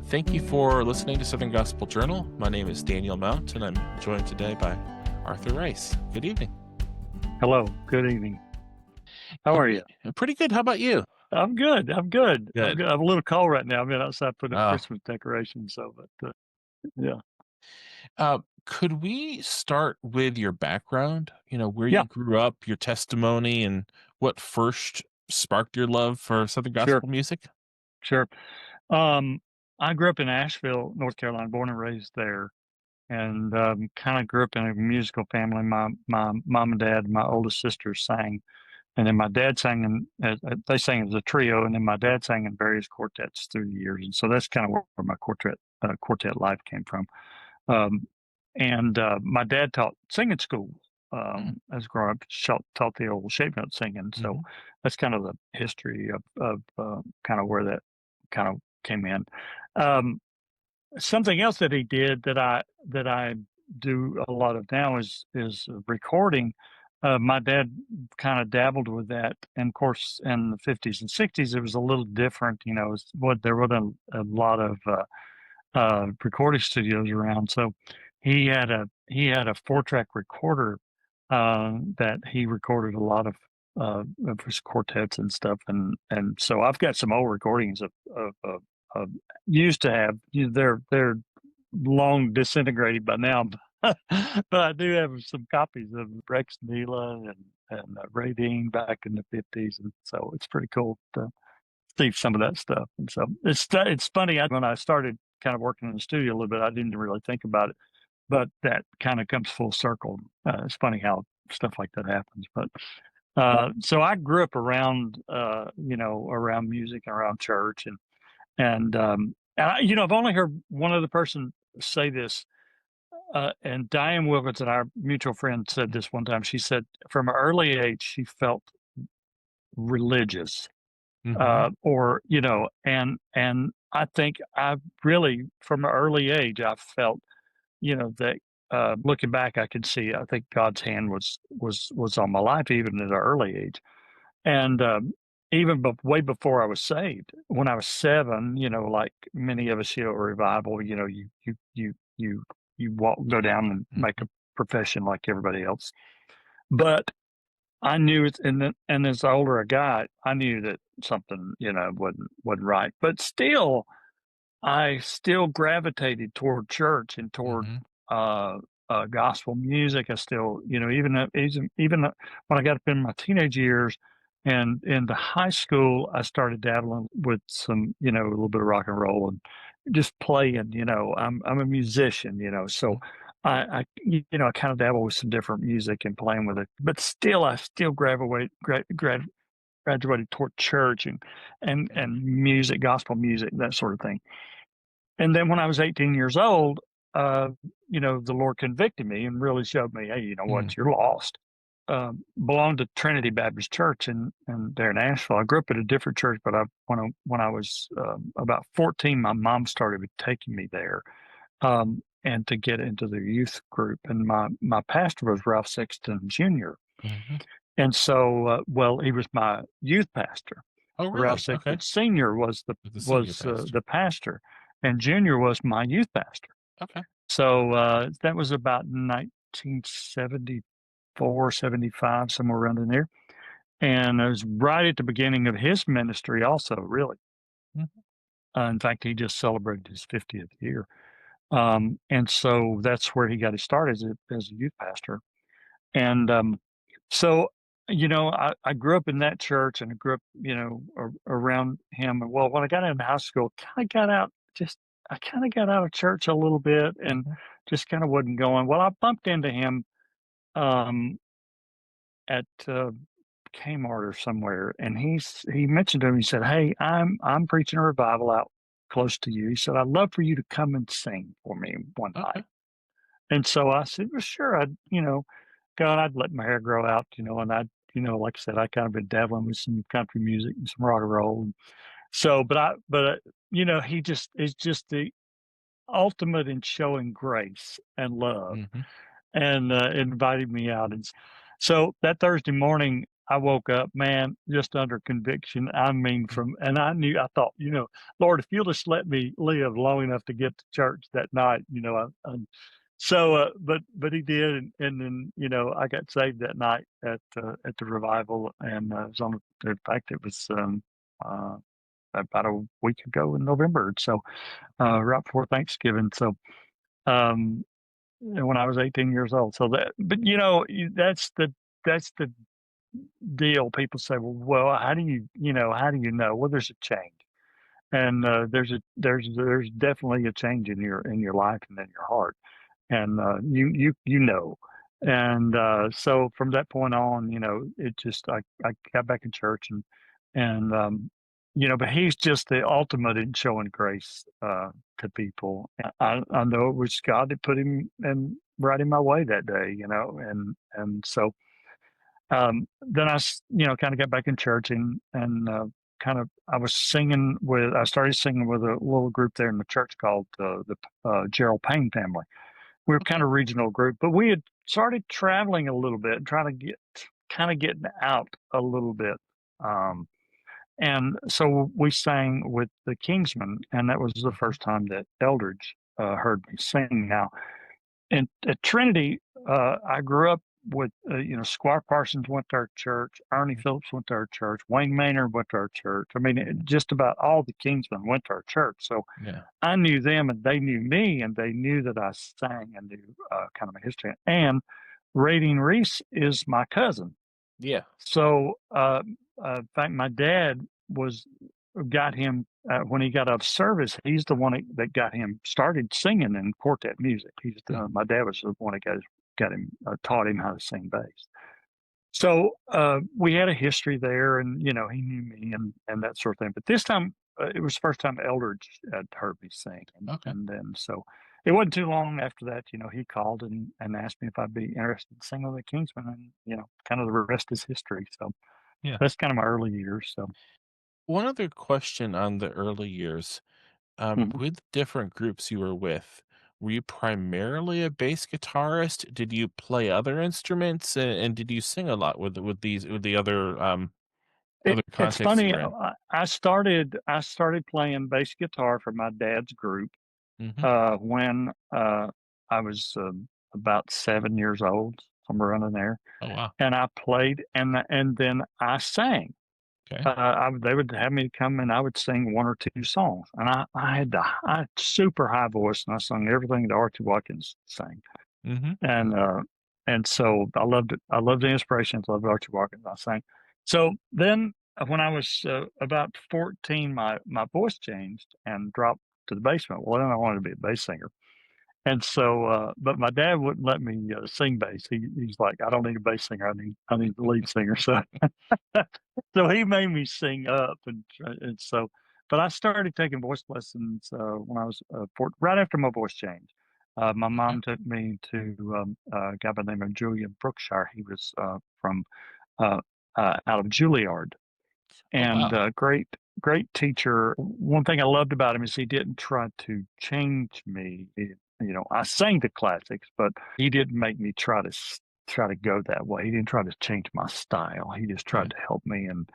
Thank you for listening to Southern Gospel Journal. My name is Daniel Mount, and I'm joined today by Arthur Rice. Good evening. Hello. Good evening. How are you? Pretty good. How about you? I'm good. I'm good. Good. I'm a little cold right now. I've been outside putting up Oh, Christmas decorations. But yeah, could we start with your background? Where yeah, you grew up, your testimony, and what first sparked your love for Southern sure, Gospel music? sure. Um, I grew up in Asheville, North Carolina, born and raised there, and kind of grew up in a musical family. My mom and dad, my oldest sister sang, and then my dad sang they sang as a trio, and then my dad sang in various quartets through the years, and so that's kind of where my quartet life came from. Um, and my dad taught singing school as growing up, taught the old shape note singing. So Mm-hmm. that's kind of the history of kind of where that kind of came in. Um, Something else that he did that I do a lot of now is recording. My dad kind of dabbled with that, and of course, in the 50s and 60s, it was a little different. There wasn't a lot of recording studios around. So he had a 4-track recorder that he recorded a lot of his quartets and stuff. And so I've got some old recordings of used to have. They're long disintegrated by now, but I do have some copies of Rex Neela and Ray Dean back in the 50s, and so it's pretty cool to see some of that stuff. And so it's funny. When I started kind of working in the studio a little bit, I didn't really think about it, but that kind of comes full circle. It's funny how stuff like that happens. But so I grew up around around music and around church, and I've only heard one other person say this. And Diane Wilkinson, our mutual friend, said this one time. She said from an early age she felt religious, Mm-hmm. and I think I really, from an early age, I felt, that looking back, I could see, I think God's hand was on my life even at an early age, and even way before I was saved, when I was 7, like many of us, revival, you go down and make a profession like everybody else, but I knew it, and as the older I got, I knew that something, wasn't right. But still, I still gravitated toward church and toward Mm-hmm. gospel music. I still, even when I got up in my teenage years and into high school, I started dabbling with some, a little bit of rock and roll and just playing. I'm a musician, so I kind of dabble with some different music and playing with it. But still, I still graduated toward church and music, gospel music, that sort of thing. And then when I was 18 years old, the Lord convicted me and really showed me, hey, you know Mm-hmm. what, you're lost. Belonged to Trinity Baptist Church and there in Asheville. I grew up at a different church, but when I was about 14, my mom started taking me there, and to get into the youth group. And my pastor was Ralph Sexton Jr. Mm-hmm. And so, well, he was my youth pastor. Oh, Ralph really? Okay. Sexton Sr. The senior was pastor. the pastor, and Junior was my youth pastor. Okay. So that was about 1974, 75, somewhere around in there. And it was right at the beginning of his ministry, also, really. Mm-hmm. In fact, he just celebrated his 50th year. And so that's where he got his start as a youth pastor. And so, I grew up in that church, and I grew up, around him. And well, when I got into high school, I kind of got out of church a little bit and Mm-hmm. just kind of wasn't going. Well, I bumped into him um, at Kmart or somewhere, and he mentioned to me. He said, "Hey, I'm preaching a revival out close to you." He said, "I'd love for you to come and sing for me one Okay. night." And so I said, "Well, sure." God, I'd let my hair grow out, and like I said, I kind of been dabbling with some country music and some rock and roll. And so, he just is just the ultimate in showing grace and love, Mm-hmm. and invited me out. And so that Thursday morning, I woke up, man, just under conviction. I mean, and I thought, Lord, if you'll just let me live long enough to get to church that night, but he did, and then I got saved that night at the revival, and it was on. In fact, it was uh, about a week ago in November, so right before Thanksgiving. So when I was 18 years old. So but that's the deal. People say, well, how do how do you know? Well, there's a change, and there's definitely a change in your life and in your heart, and you know. And so from that point on, it just I got back in church, and but he's just the ultimate in showing grace to people. I know it was God that put him and right in my way that day, and so then kind of got back in church, and kind of I started singing with a little group there in the church called the Gerald Payne family. We were kind of a regional group, but we had started traveling a little bit, trying to getting out a little bit. And so we sang with the Kingsmen, and that was the first time that Eldridge heard me sing. Now, at Trinity, I grew up with, Squire Parsons went to our church, Ernie Phillips went to our church, Wayne Maynard went to our church. I mean, just about all the Kingsmen went to our church. So Yeah. I knew them, and they knew me, and they knew that I sang and knew kind of my history. And Radine Reese is my cousin. Yeah. So, in fact, my dad got him when he got out of service. He's the one that got him started singing in quartet music. My dad was the one that got him taught him how to sing bass. So we had a history there, and he knew me and that sort of thing. But this time, it was the first time Eldridge had heard me sing, Okay. and then so it wasn't too long after that. He called and asked me if I'd be interested in singing with the Kingsmen, and kind of the rest is history. So Yeah. that's kind of my early years. So One other question on the early years. mhm. With different groups you were you primarily a bass guitarist? Did you play other instruments, and did you sing a lot with the other It's contexts you funny. were in? I started playing bass guitar for my dad's group Hmm. when I was about 7 years old, somewhere around in there, Oh wow. and I played, and then I sang. Okay. They would have me come and I would sing one or two songs, and I had super high voice, and I sung everything that Archie Watkins sang, Hmm. and so I loved it. I loved the inspirations. Loved Archie Watkins. I sang. So then, when I was about 14, my voice changed and dropped to the basement. Well, then I wanted to be a bass singer. And so, but my dad wouldn't let me sing bass. He's like, I don't need a bass singer. I need the lead singer. So, so he made me sing up, and so, but I started taking voice lessons when I was right after my voice changed. My Okay. mom took me to a guy by the name of Julian Brookshire. He was from uh, out of Juilliard, Oh and wow. great teacher. One thing I loved about him is he didn't try to change me. I sang the classics, but he didn't make me try to go that way. He didn't try to change my style. He just Yeah. tried to help me. And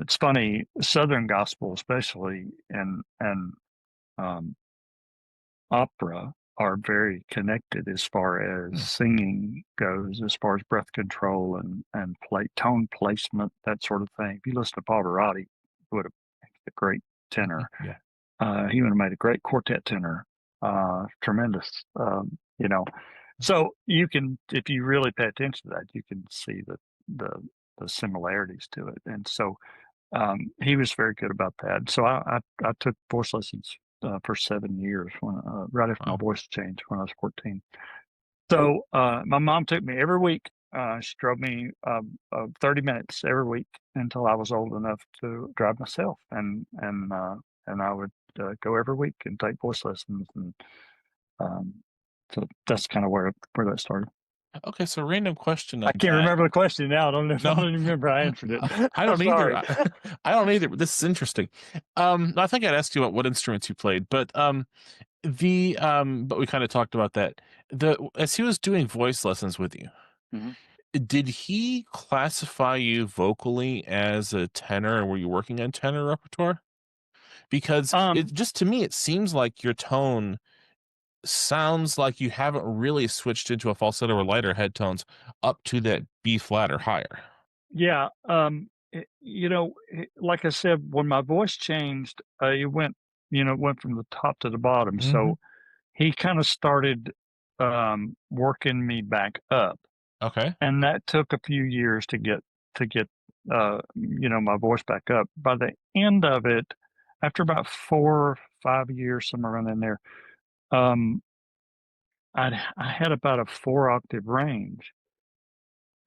it's funny, Southern gospel, especially, and um, opera are very connected as far as Hmm. singing goes, as far as breath control and tone placement, that sort of thing. If you listen to Pavarotti, he would have made a great Hmm. tenor. Yeah. He would have made a great quartet tenor. Tremendous, you know. So you can, if you really pay attention to that, you can see the the similarities to it. And so he was very good about that. So I took voice lessons for 7 years right after my Wow. voice changed when I was 14. So my mom took me every week. She drove me 30 minutes every week until I was old enough to drive myself, and I would go every week and take voice lessons, and um, so that's kind of where that started. Okay. So random question I on can't that. remember the question now. I don't know. I No, don't even remember I answered it. I don't either. Sorry. I don't either. But this is interesting. I think I'd asked you about what instruments you played, but but we kind of talked about that. The As he was doing voice lessons with you, Mhm. Did he classify you vocally as a tenor, and were you working on tenor repertoire? Because it Um, just to me, it seems like your tone sounds like you haven't really switched into a falsetto or lighter head tones up to that B flat or higher. yeah, like I said, when my voice changed, it went, it went from the top to the bottom. Mhm. So he kind of started working me back up, Okay. and that took a few years to get my voice back up. By the end of it, after about 4 or 5 years, somewhere around in there, um, I had about a 4 octave range,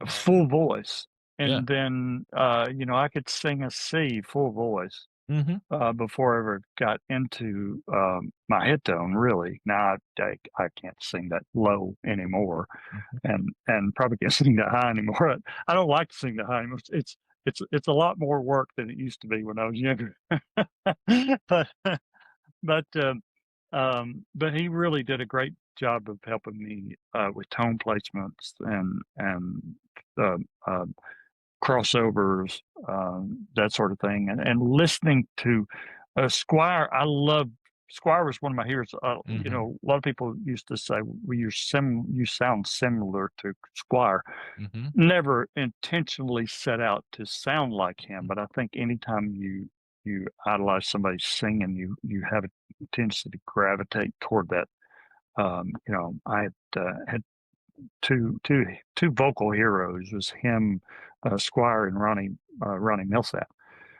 a full voice, Yeah. and then I could sing a C full voice Mhm. before I ever got into my head tone. Really, now I can't sing that low anymore, Mhm. and probably can't sing that high anymore. I don't like to sing that high anymore. It's a lot more work than it used to be when I was younger. but but but he really did a great job of helping me with tone placements and uh, uh, crossovers, that sort of thing, and listening to Squire. I love Squire was one of my heroes. Mhm. A lot of people used to say, "Well, you sound similar to Squire." Mhm. Never intentionally set out to sound like him, Mm. but I think anytime you idolize somebody singing, you have a tendency to gravitate toward that. I had two vocal heroes, was him, Squire, and Ronnie Millsap.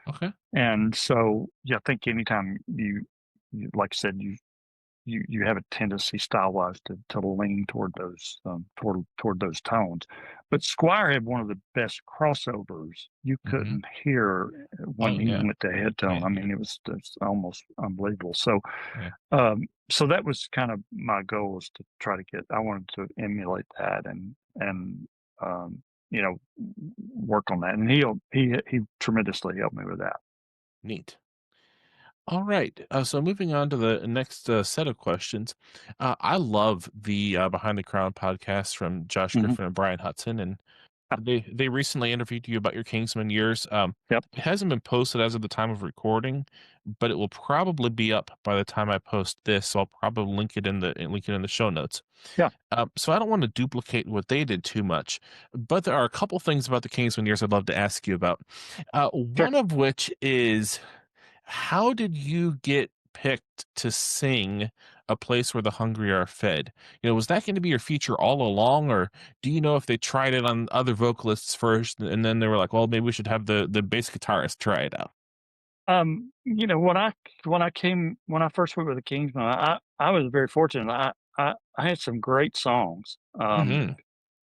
Okay. And so, yeah, I think anytime like I said, you have a tendency style-wise to lean toward those tones. But Squire had one of the best crossovers you Mhm. couldn't hear when Oh, he yeah. went to head tone. Yeah, I yeah, mean, it's almost unbelievable. So, yeah. that was kind of my goal, was to try to I wanted to emulate that and you know work on that. And he tremendously helped me with that. Neat. All right. So moving on to the next set of questions. I love the Behind the Crown podcast from Josh Hmm. Griffin and Brian Hudson, and they recently interviewed you about your Kingsman years. Yep. It hasn't been posted as of the time of recording, but it will probably be up by the time I post this. So I'll probably link it in the show notes. Yeah. So I don't want to duplicate what they did too much, but there are a couple things about the Kingsman years I'd love to ask you about. Sure. One of which is, how did you get picked to sing "A Place Where the Hungry Are Fed"? Was that going to be your feature all along, or do you know if they tried it on other vocalists first, and then they were like, "Well, maybe we should have the bass guitarist try it out"? When I first went with the Kingsmen, I was very fortunate. I had some great songs. Hmm.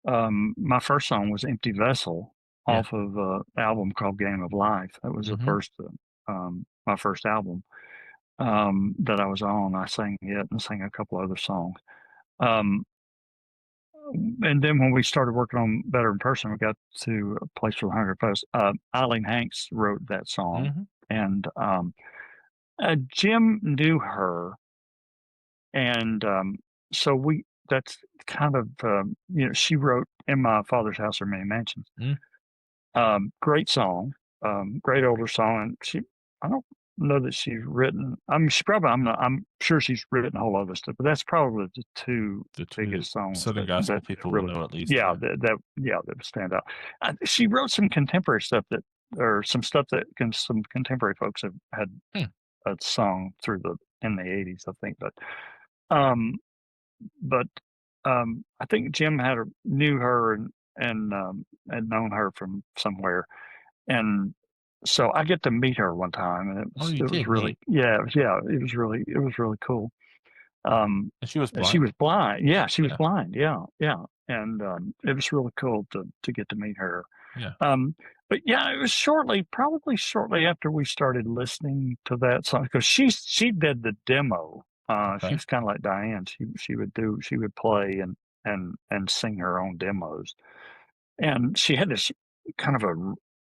My first song was "Empty Vessel" Yeah. off of a album called "Game of Life." That was Hmm. my first album that I was on. I sang it and sang a couple other songs. Um, and then when we started working on "Better in Person," we got to "A Place for the Hungry Folks." Eileen Hanks wrote that song, Hmm. and Jim knew her, and so we. That's kind of she wrote "In My Father's House Are Many Mansions." Hmm. Great song, great older song, and I don't know that she's written. I mean, she probably. I'm sure she's written a whole other stuff, but that's probably the two The two biggest songs Southern that gospel people will really, know at least. yeah, Yeah. that would stand out. She wrote some contemporary stuff or some stuff that some contemporary folks have had Hmm. a song through the in the '80s, I think, um, but I think Jim knew her and had known her from somewhere, and so I get to meet her one time, and Oh, you it was did. really, Neat. yeah, it was really cool. Um, And she was she blind. was blind. Yeah, she was Yeah. blind. Yeah, yeah, and it was really cool to get to meet her. Yeah. Um, but yeah, it was probably shortly after we started listening to that song, because she did the demo. She Okay. was kind of like Diane. She would play and sing her own demos, and she had this kind of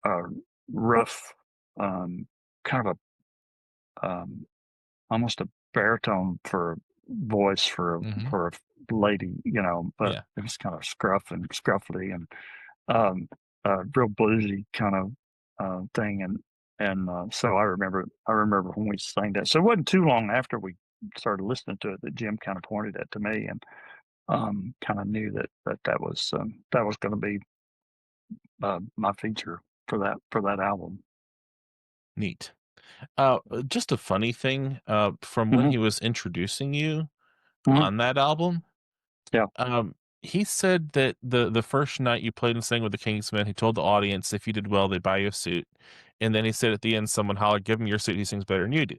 a rough, um, kind of a almost a baritone for voice Hmm. for a lady, but Yeah. it was kind of scruffy, um, real bluesy kind of thing, and so I remember when we sang that. So it wasn't too long after we started listening to it that Jim kind of pointed that to me, and kind of knew that was going to be my feature for that album. Neat. Just a funny thing, from when Hmm. he was introducing you Hmm. on that album, Yeah, he said that the first night you played and sang with the Kingsmen, he told the audience if you did well, they'd buy you a suit. And then he said at the end, someone hollered, "Give him your suit. He sings better than you do."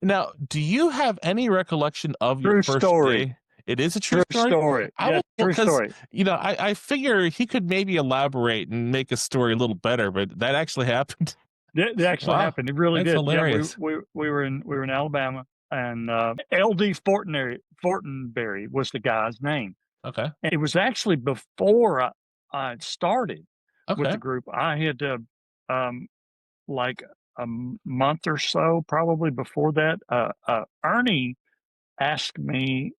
Now, do you have any recollection of your true first story. day? It is a true True story? story. I Yeah, was true because, story. I figure he could maybe elaborate and make a story a little better, but that actually happened. It actually Wow, happened. It really that's did. Yeah, hilarious. we were in Alabama, and L.D. Fortenberry was the guy's name. Okay, And it was actually before I had started with the okay. group. I had um, like month or so probably before that. Ernie asked me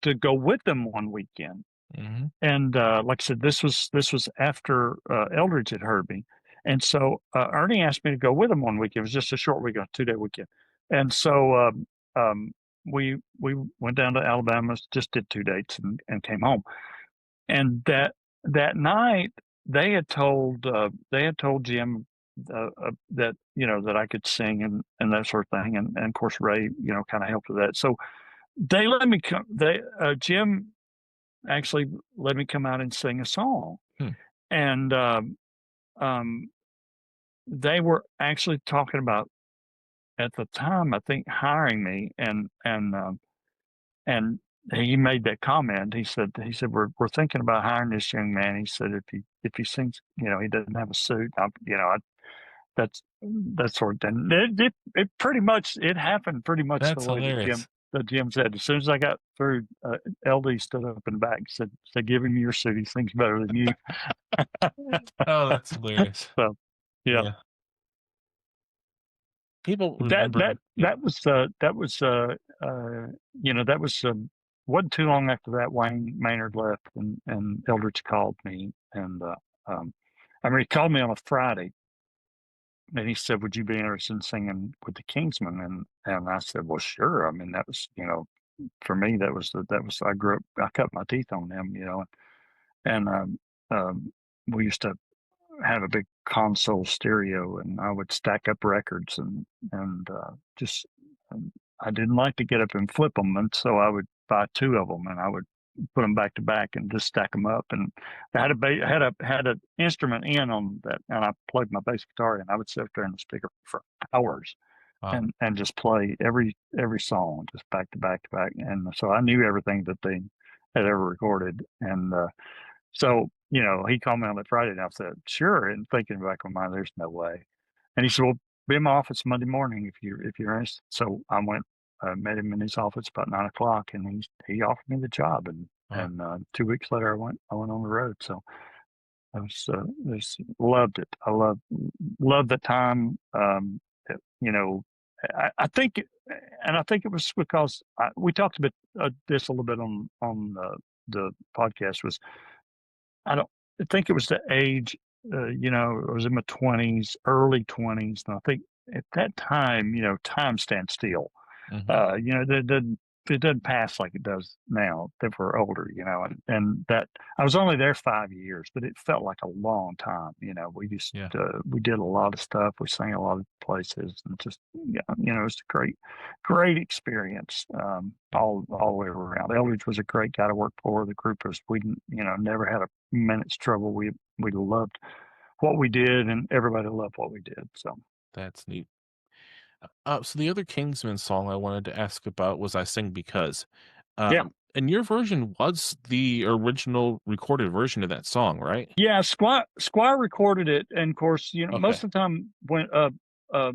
to go with them one weekend. Mhm. And like I said, this was after Eldridge had heard me, and so Ernie asked me to go with him one weekend. It was just a short weekend, 2-day weekend, and so we went down to Alabama, just did 2 dates, and came home. And that night they had told Jim that that I could sing and that sort of thing, and of course Ray kind of helped with that. So they let me come. They Jim actually let me come out and sing a song. Hmm. And um, they were actually talking about at the time, I think, hiring me, and he made that comment. He said we're thinking about hiring this young man. He said if he sings, he doesn't have a suit. That's sort of thing. It pretty much it happened pretty much the That's way hilarious. that Jim said. As soon as I got through, LD stood up in the back, said give him your suit. He sings better than you. Oh, that's hilarious. So, yeah, Yeah. People that remember that yeah. that was that was wasn't too long after that Wayne Maynard left, and Eldridge called me, and um, I mean he called me on a Friday, and he said, "Would you be interested in singing with the Kingsmen?" And I said, "Well, sure." I mean, that was for me that was I grew up, I cut my teeth on them, and we used to have a big console stereo, and I would stack up records, and just I didn't like to get up and flip them, and so I would buy two of them, and I would put them back to back and just stack them up. And I had had an instrument in on that, and I played my bass guitar, and I would sit there in the speaker for hours Wow. and just play every song just back to back to back. And so I knew everything that they had ever recorded, and so, he called me on that Friday, and I said, "Sure." And thinking back in my mind, there's no way. And he said, "Well, be in my office Monday morning if you're interested." So I went, met him in his office about 9 o'clock, and he offered me the job. And Wow. 2 weeks later, I went on the road. So I just loved it. I loved the time. You know, I think, and I think it was because we talked about this a little bit on the podcast. Was I don't I think it was the age, I was in my 20s, early 20s, and I think at that time, time stands still. Mhm. It doesn't pass like it does now that we're older, and that I was only there 5 years, but it felt like a long time. Yeah, We did a lot of stuff. We sang a lot of places, and just yeah, it was a great experience all the way around. Eldridge was a great guy to work for. The group was we never had a minute's trouble. We loved what we did, and everybody loved what we did. So that's neat. So the other Kingsman song I wanted to ask about was "I Sing Because," yeah. and your version was the original recorded version of that song, right? Yeah, Squire recorded it, and of course, Okay, most of the time when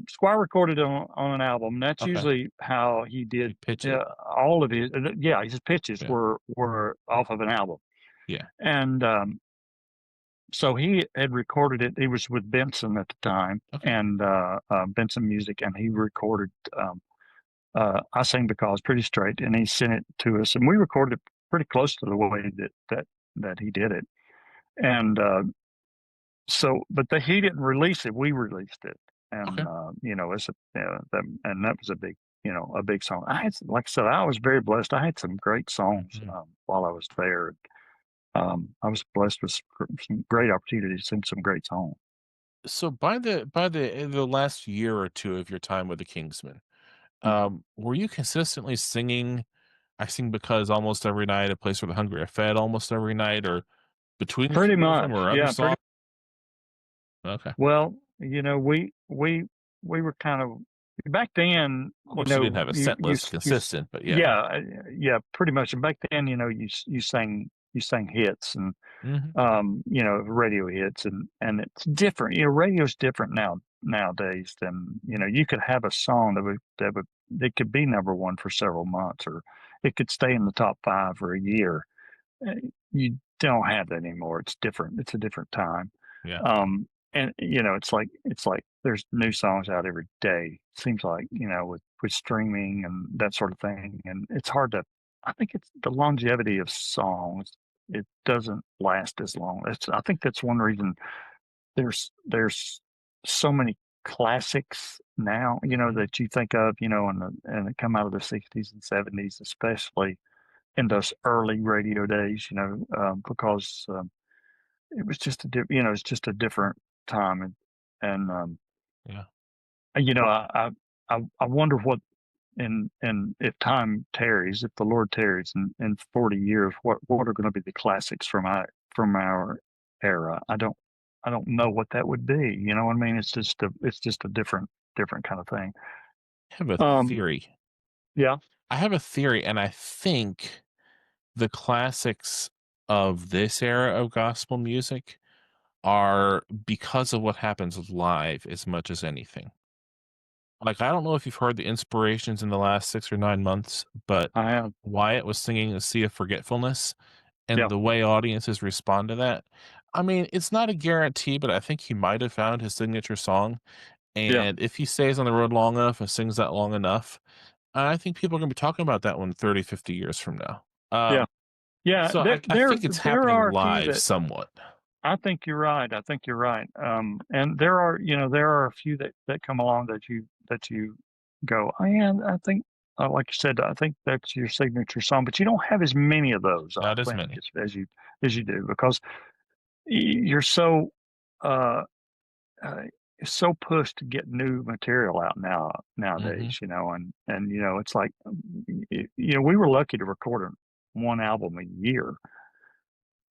Squire recorded it on an album, that's okay. usually how he You did pitch it? all of his. Yeah, his pitches Yeah, were off of an album, yeah. and so he had recorded it. He was with Benson at the time, Okay, and Benson Music, and he recorded "I Sing Because" pretty straight, and he sent it to us, and we recorded it pretty close to the way that he did it. and but he didn't release it. We released it, and Okay. it's and that was a big, a big song. Like I said, I was very blessed. I had some great songs Mhm. while I was there. I was blessed with some great opportunities to sing some great songs. So by the last year or 2 of your time with the Kingsmen, Mhm. were you consistently singing "I Sing Because" almost every night, "A Place Where the Hungry Are Fed" almost every night, or between the Pretty 2 of them, much, or other yeah, songs? pretty Okay. well. We were kind of back then. Of course, you didn't have a set list consistent, but yeah. Yeah, yeah, pretty much. And back then, you sang hits and Mhm. radio hits, and it's different. Radio's different nowadays than, you could have a song that it could be number one for several months, or it could stay in the top five for a year. Uh, You don't have that anymore. It's different. It's a different time. Yeah. And it's like there's new songs out every day. Seems like, with streaming and that sort of thing, and it's hard to. I think it's the longevity of songs. It doesn't last as long. I think that's one reason there's so many classics now, Mhm. that you think of, and that come out of the 60s and 70s, especially in those early radio days, because it was just it's just a different time, and Yeah. I wonder and if time tarries, if the Lord tarries in 40 years, what are going to be the classics from our era? I don't know what that would be. You know what I mean? It's just a different kind of thing. I have a Um, theory. yeah, I have a theory, and I think the classics of this era of gospel music are because of what happens live as much as anything. Like, I don't know if you've heard the inspirations in the last 6 or 9 months, but I have. Wyatt was singing "A Sea of Forgetfulness," and Yeah, the way audiences respond to that, I mean, it's not a guarantee, but I think he might have found his signature song, yeah, and if he stays on the road long enough and sings that long enough, I think people are gonna be talking about that one 30, 50 years from now. yeah, yeah. So There, I there, think it's there happening are a few live that somewhat. I think you're right. I think you're right. And there are a few that come along that you go, oh yeah, I think, like you said, I think that's your signature song, but you don't have as many of those, I Not as think, many. as you do, because you're uh, uh, so pushed to get new material out Mhm. nowadays, and it's like, we were lucky to record one album a year,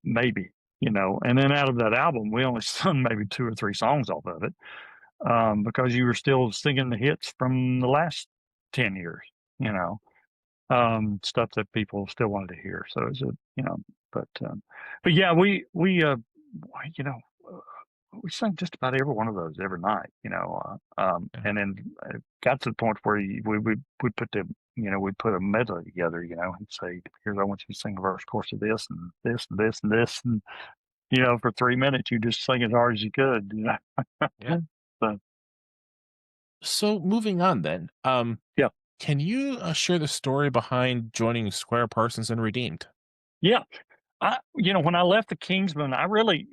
maybe, and then out of that album, we only sung maybe two or three songs off of it, because you were still singing the hits from the last 10 years, you know, stuff that people still wanted to hear. So it's but, but yeah, you know, uh, we sang just about every one of those every night, Yeah. and then it got to the point where we put we put a medley together, and say, here's, I want you to sing a verse, course of this and this and this and this, and for 3 minutes, you just sing as hard as you could, Yeah. So, So moving on then, yeah. can you, share the story behind joining Squire Parsons and Redeemed? Yeah. When I left the Kingsmen, I really,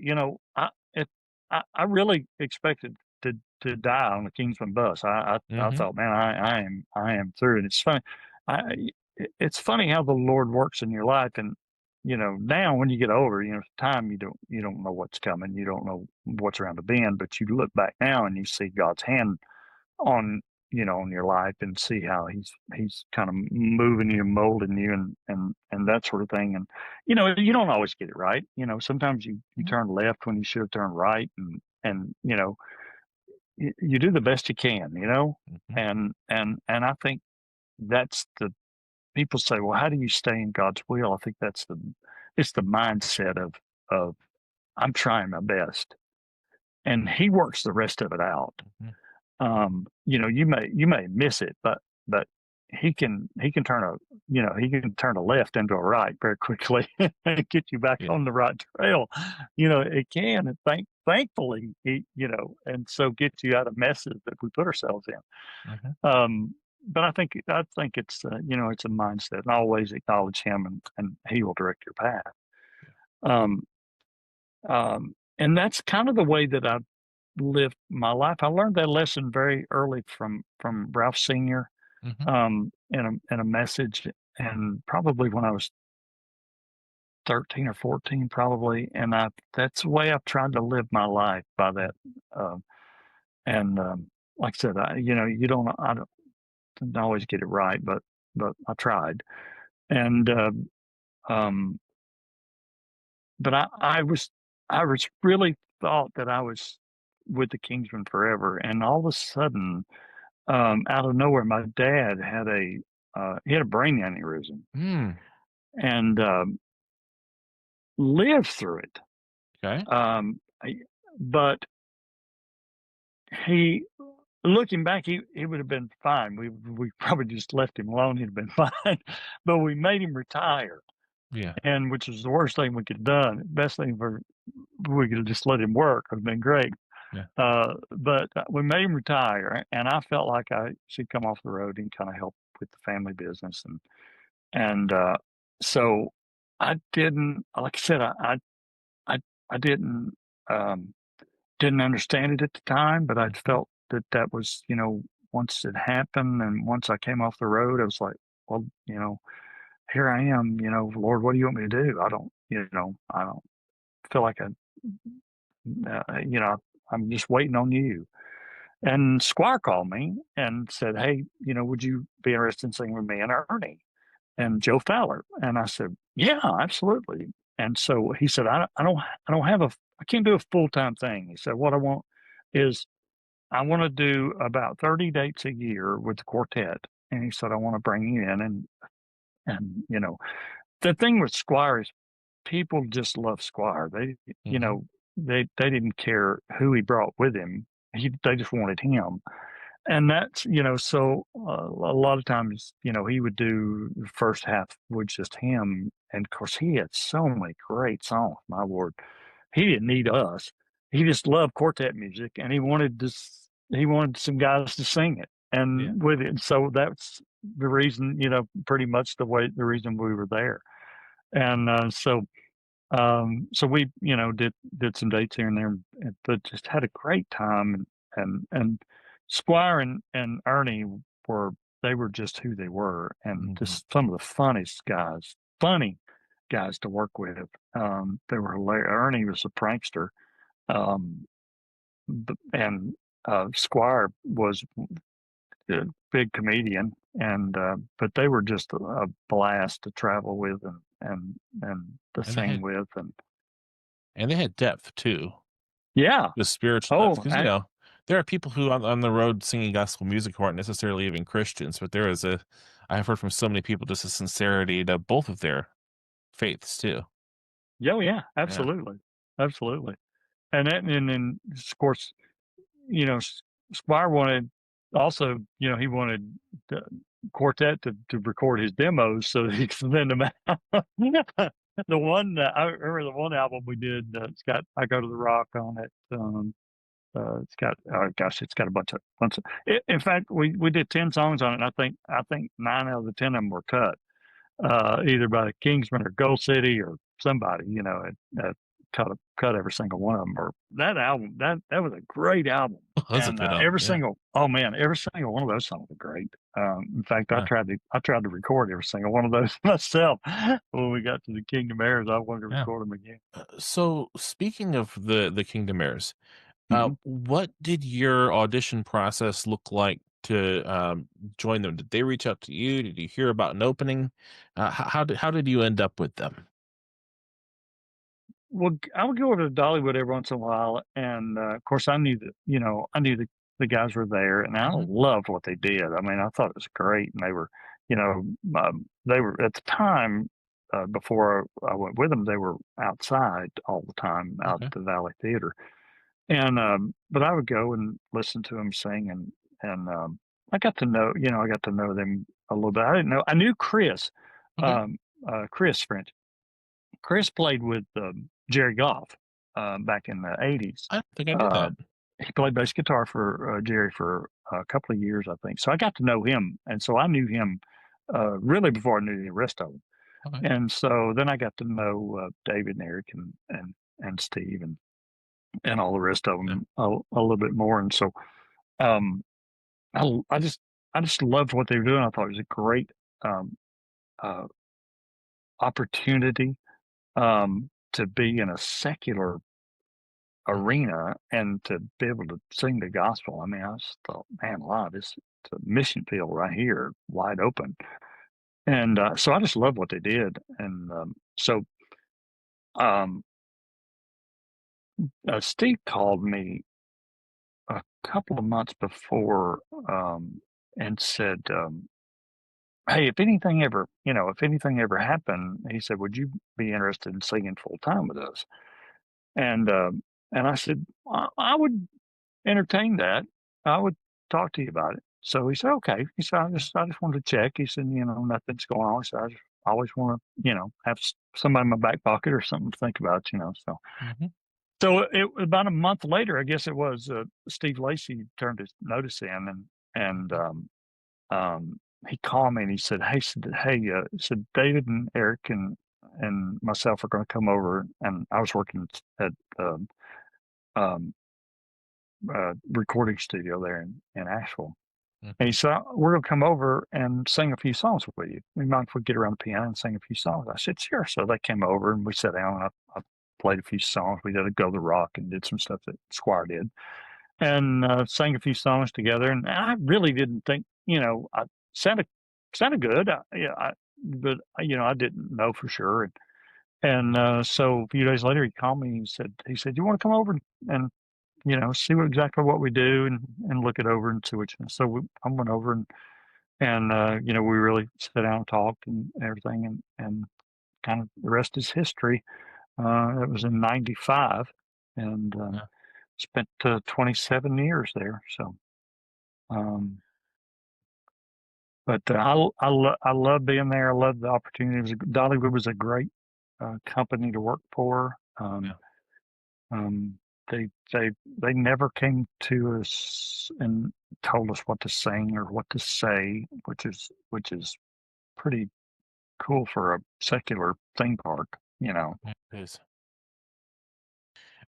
I really expected to die on the Kingsman bus. I Mhm. thought, man, I am through. And it's funny. It's funny how the Lord works in your life. And, now when you get older, time, you don't know what's coming. You don't know what's around the bend, but you look back now and you see God's hand on on your life, and see how he's kind of moving you, molding you, and that sort of thing. And you don't always get it right. Sometimes you Mhm. turn left when you should have turned right, and you do the best you can. Mhm. And I think that's the people say, well, how do you stay in God's will? I think it's the mindset of I'm trying my best, and He works the rest of it out. Mhm. You may miss it, but he can turn a left into a right very quickly and get you back Yeah. on the right trail. It can, and thankfully, and so get you out of messes that we put ourselves in. Mhm. But I think it's a mindset, and always acknowledge him, and he will direct your path. Yeah. Um, And that's kind of the way that I lived my life. I learned that lesson very early from Ralph Senior, Mhm. in a message, and probably when I was 13 or 14, probably. And that's the way I've tried to live my life by that. Um, and like I said, I don't always get it right, but I tried. And um, but I was really thought that I was with the Kingsmen forever, and all of a sudden, out of nowhere, my dad had he had a brain aneurysm Mm, and lived through it. okay. I but he looking back, he would have been fine. We probably just left him alone, he'd have been fine, but we made him retire, Yeah, and which was the worst thing we could have done. Best thing for we could have just let him work, would have been great. yeah. But we made him retire, and I felt like I should come off the road and kinda help with the family business, and so I didn't like I said, I I um, didn't understand it at the time, but I Mhm. felt that that was, once it happened and once I came off the road, I was like, "Well, here I am, Lord, what do you want me to do? I don't feel like I'm just waiting on you." And Squire called me and said, "Hey, would you be interested in singing with me and Ernie and Joe Fowler?" And I said, "Yeah, absolutely." And so he said, I don't have I can't do a full time thing." He said, "What I want is I want to do about 30 dates a year with the quartet." And he said, "I want to bring you in and the thing with Squire is people just love Squire. Mhm. They didn't care who he brought with him. They just wanted him. And that's, so a lot of times, he would do the first half with just him. And of course, he had so many great songs, my word. He didn't need us. He just loved quartet music and he wanted some guys to sing it Yeah. and with it. So that's the reason, pretty much the reason we were there. And so we, did some dates here and there, but just had a great time. And Squire and Ernie were they were just who they were, and Mhm. just some of the funny guys to work with. They were hilarious. Ernie was a prankster, um, and Squire was a big comedian, and but they were just a blast to travel with and to And they sing had with, and and they had depth too, yeah. the spiritual depth. Oh, Because there are people who on the road singing gospel music who aren't necessarily even Christians, but there is a I've heard from so many people just a sincerity to both of their faiths too. yeah, oh, yeah, Yeah. absolutely, absolutely. And then, of course, Squire wanted also, he wanted the quartet to record his demos so that he could send them out. The one I remember the one album we did, it's got "I Go to the Rock" on it. It's got oh gosh, it's got a bunch of. In fact, we did 10 songs on it. And I think 9 out of the 10 of them were cut. Either by the Kingsmen or Gold City or somebody, cut every single one of them. Or that album, that was a great album, That's a and good album, yeah. oh man, every single one of those songs were great. In fact, Yeah, I tried to record every single one of those myself. When we got to the Kingdom Heirs, I wanted to yeah. record them again. So speaking of the Kingdom Heirs, Mhm. what did your audition process look like to, join them? Did they reach out to you? Did you hear about an opening? How did you end up with them? Well, I would go over to Dollywood every once in a while, and of course, I knew the guys were there, and I Mhm, loved what they did. I mean, I thought it was great, and you know, they were at the time before I went with them, they were outside all the time out okay. at the Valley Theater, and but I would go and listen to them sing, and I got to know them a little bit. I knew Chris, Okay. um, Chris French. Chris played with, Jerry Goff, back in the '80s. I don't think I knew Uh, that. he played bass guitar for, Jerry for a couple of years, I think. So I got to know him, and so I knew him, really before I knew the rest of them. Okay. And so then I got to know, David and Eric and and Steve and all the rest of Yeah. them a little bit more. And so um, I just loved what they were doing. I thought it was a great um, uh, opportunity to be in a secular Mhm. arena and to be able to sing the gospel. I mean, I just thought, man, wow, this it's a mission field right here, wide open. And so I just love what they did. And um, Steve called me a couple of months before and said, "Hey, if anything ever happened," he said, "would you be interested in singing full time with us?" And I said, I would entertain that. I would talk to you about it." So he said, "Okay." He said, I just wanted to check." He said, "Nothing's going on." He said, "I just always want to, have somebody in my back pocket or something to think about." Mhm. So it about a month later, I guess it was, Steve Lacy turned his notice in, and Mhm. he called me and he said, said David and Eric and myself are going to come over, and I was working at um, recording studio there in Asheville. And he Mhm. said, "We're going to come over and sing a few songs with you. We mind if we get around the piano and sing a few songs?" I said, "Sure." So they came over and we sat down and I played a few songs. We did a Go the Rock and did some stuff that Squire did and sang a few songs together. And I really didn't think, I sounded sounded good. Yeah, but I didn't know for sure. And so a few days later, he called me and he said, "You want to come over and see exactly what we do and look it over and see what you." So I went over and we really sat down and talked and everything, and kind of the rest is history. It was in '95, and Yeah. spent 27 years there. So, um, but I love being there. I love the opportunity. Dollywood was a great company to work for. Yeah. Um, they they they never came to us and told us what to sing or what to say, which is pretty cool for a secular theme park, you know. Yeah, it is.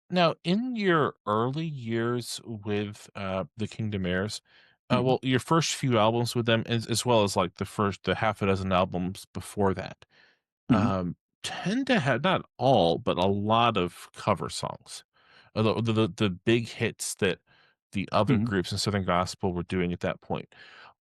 Now, in your early years with the Kingdom Heirs, Mhm, well, your first few albums with them, as well as like the half a dozen albums before that, mhm, tend to have not all, but a lot of cover songs. The big hits that the other mhm. groups in Southern Gospel were doing at that point.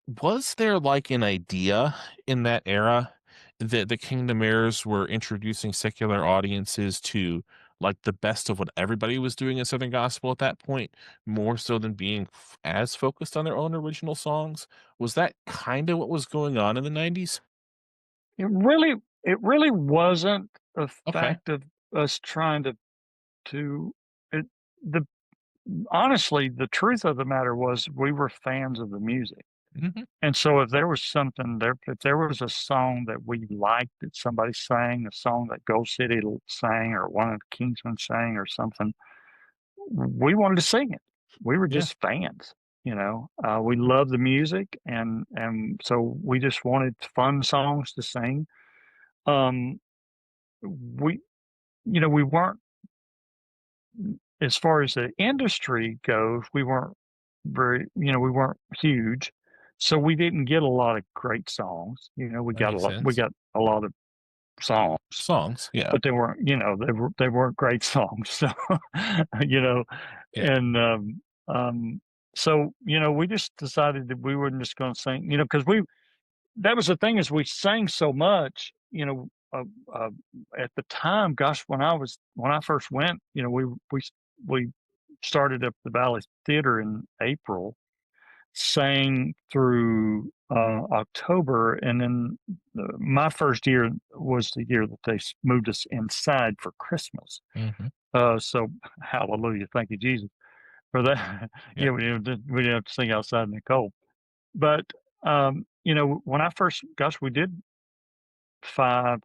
Was there, like, an idea in that era that the Kingdom Heirs were introducing secular audiences to, like, the best of what everybody was doing in Southern Gospel at that point, more so than being as focused on their own original songs? Was that kinda what was going on in the '90s? It really wasn't a Okay. fact of us trying to it the honestly, the truth of the matter was we were fans of the music. Mhm. And so if there was a song that we liked that somebody sang, a song that Gold City sang or one of the Kingsmen sang or something, we wanted to sing it. We were Yeah. just fans, you know. We loved the music and so we just wanted fun songs to sing. Um, we we weren't as far as the industry goes, we weren't huge, so we didn't get a lot of great songs. That makes We sense. got a lot of songs, Songs, yeah. but they weren't great songs. So, you know, Yeah. and so we just decided that we weren't just going to sing, because we that was the thing is we sang so much, uh, at the time. Gosh, when I first went, we started up the Valley Theater in April, sang through October, and then my first year was the year that they moved us inside for Christmas. Mhm. So hallelujah, thank you Jesus for that. Yeah. Yeah, we didn't have to sing outside in the cold. But when I first, gosh, we did 5,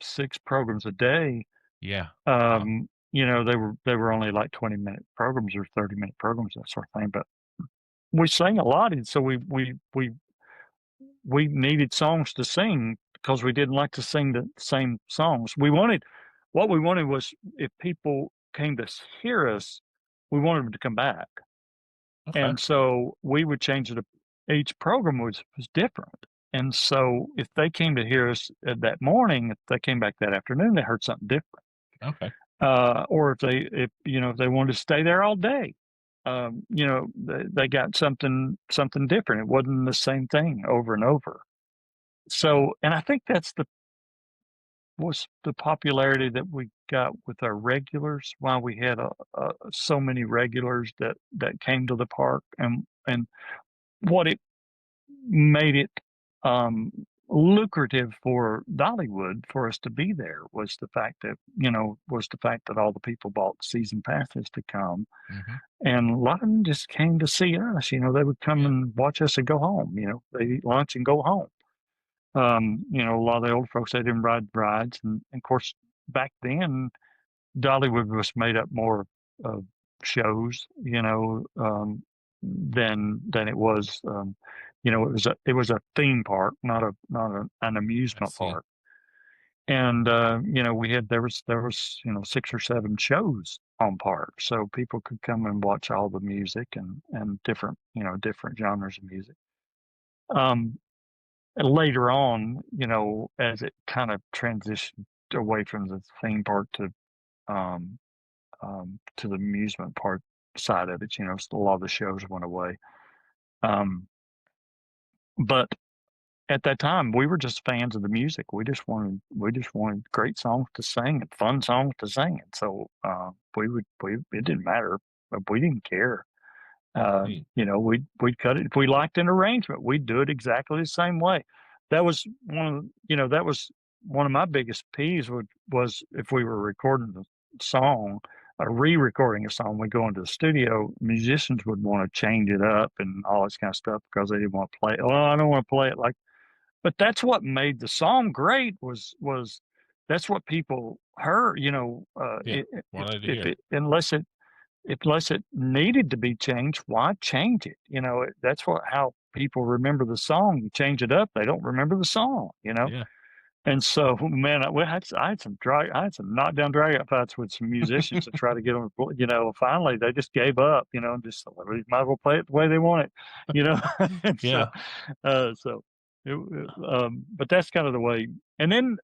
6 programs a day. Yeah. Wow. They were only like 20-minute programs or 30-minute programs, that sort of thing. But we sang a lot, and so we needed songs to sing because we didn't like to sing the same songs. what we wanted was if people came to hear us, we wanted them to come back. Okay. And so we would change it up each program was different. And so if they came to hear us, that morning, if they came back that afternoon, they heard something different. Okay. Or if they wanted to stay there all day, they got something different. It wasn't the same thing over and over. So, and I think that's the was the popularity that we got with our regulars, why we had so many regulars that came to the park, and what it made it um, lucrative for Dollywood for us to be there was the fact that all the people bought season passes to come, Hmm. and a lot of them just came to see us. They would come Yeah. and watch us and go home. They eat lunch and go home. A lot of the old folks, they didn't ride rides, and of course back then Dollywood was made up more of shows, than it was. It was a theme park, not an I amusement see. park. And there was 6 or 7 shows on park, so people could come and watch all the music and different genres of music. Um, and later on, as it kind of transitioned away from the theme park um, to the amusement park side of it. A lot of the shows went away. Um, but at that time, we were just fans of the music. We just wanted great songs to sing and fun songs to sing. And so it didn't matter, but we didn't care. Neat. We'd cut it if we liked an arrangement. We'd do it exactly the same way. That was one of my biggest peeves was if we were recording the song, re-recording a song. We go into the studio, musicians would want to change it up and all this kind of stuff because they didn't want to play it. Well, I don't want to play it like. But that's what made the song great was that's what people heard. Yeah. Wanted to If hear. it unless it needed to be changed, why change it? That's how people remember the song. You change it up, they don't remember the song. Yeah. And so, man, I had some knockdown drag out fights with some musicians to try to get them. Finally they just gave up. And just said, "Well, we might as well play it the way they want it." You know, and so, Yeah. so, but that's kind of the way. And then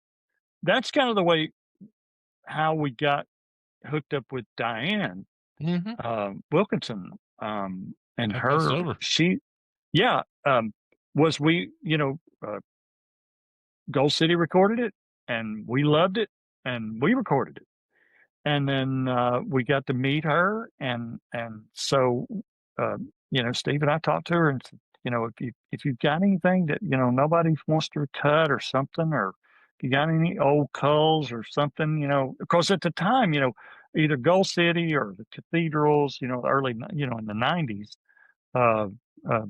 that's kind of the way how we got hooked up with Diane Hmm. Wilkinson, and I passed her over. she yeah, was Gold City recorded it, and we loved it, and we recorded it. And then, we got to meet her, and so, Steve and I talked to her and said, if you've got anything that, nobody wants to cut or something, or if you got any old culls or something, of course, at the time, either Gold City or the cathedrals, the early, in the 90s, uh, uh,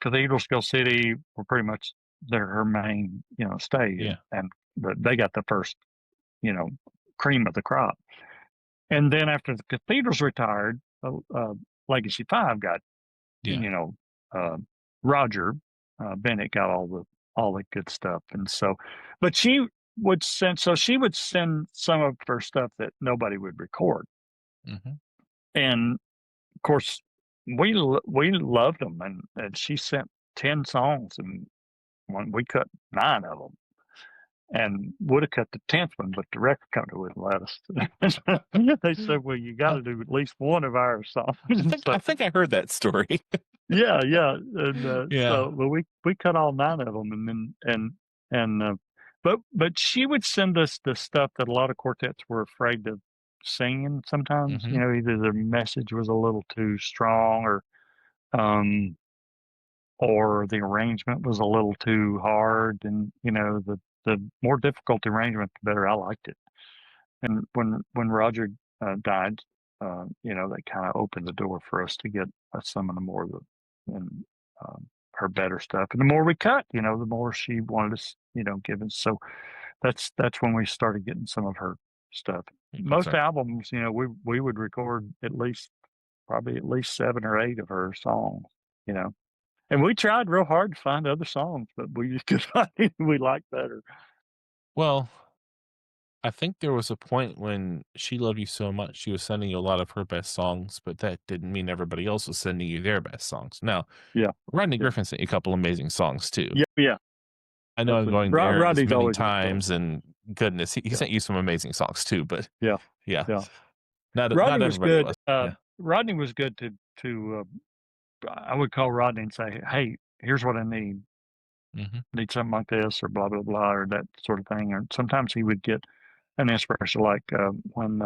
cathedrals, Gold City were pretty much her main, stay, Yeah. and they got the first, you know, cream of the crop. And then after the cathedrals retired, Legacy Five got, Yeah. you know, uh, Roger Bennett got all the good stuff, and so, but she would send some of her stuff that nobody would record, Hmm. and of course we loved them, and she sent 10 songs, and we cut 9 of them, and would have cut the 10th one, but the record company wouldn't let us. They said, "Well, you got Uh, to do at least one of our songs." I think So I think I heard that story. yeah, yeah, and Yeah. well, we cut all 9 of them, and then but she would send us the stuff that a lot of quartets were afraid to sing sometimes. Hmm. Either the message was a little too strong, um, or the arrangement was a little too hard, and the more difficult the arrangement, the better I liked it. And when Roger died, they kind of opened the door for us to get some of the more of the and her better stuff. And the more we cut, the more she wanted us, give us. So that's when we started getting some of her stuff. That's Most right. albums, we would record probably at least 7 or 8 of her songs, you know. And we tried real hard to find other songs, but we just could find anything we liked better. Well, I think there was a point when she loved you so much, she was sending you a lot of her best songs, but that didn't mean everybody else was sending you their best songs. Now, Yeah, Rodney yeah, Griffin sent you a couple amazing songs too. yeah, yeah. I know I'm Absolutely. going there as Rodney's many always been a great times, one. and goodness, he Yeah, sent you some amazing songs too, but yeah, yeah, yeah. not Rodney was everybody good. was. Yeah. Rodney was good I would call Rodney and say, "Hey, here's what I need. Mhm, Need something like this, or blah blah blah, or that sort of thing." And sometimes he would get an inspiration, like when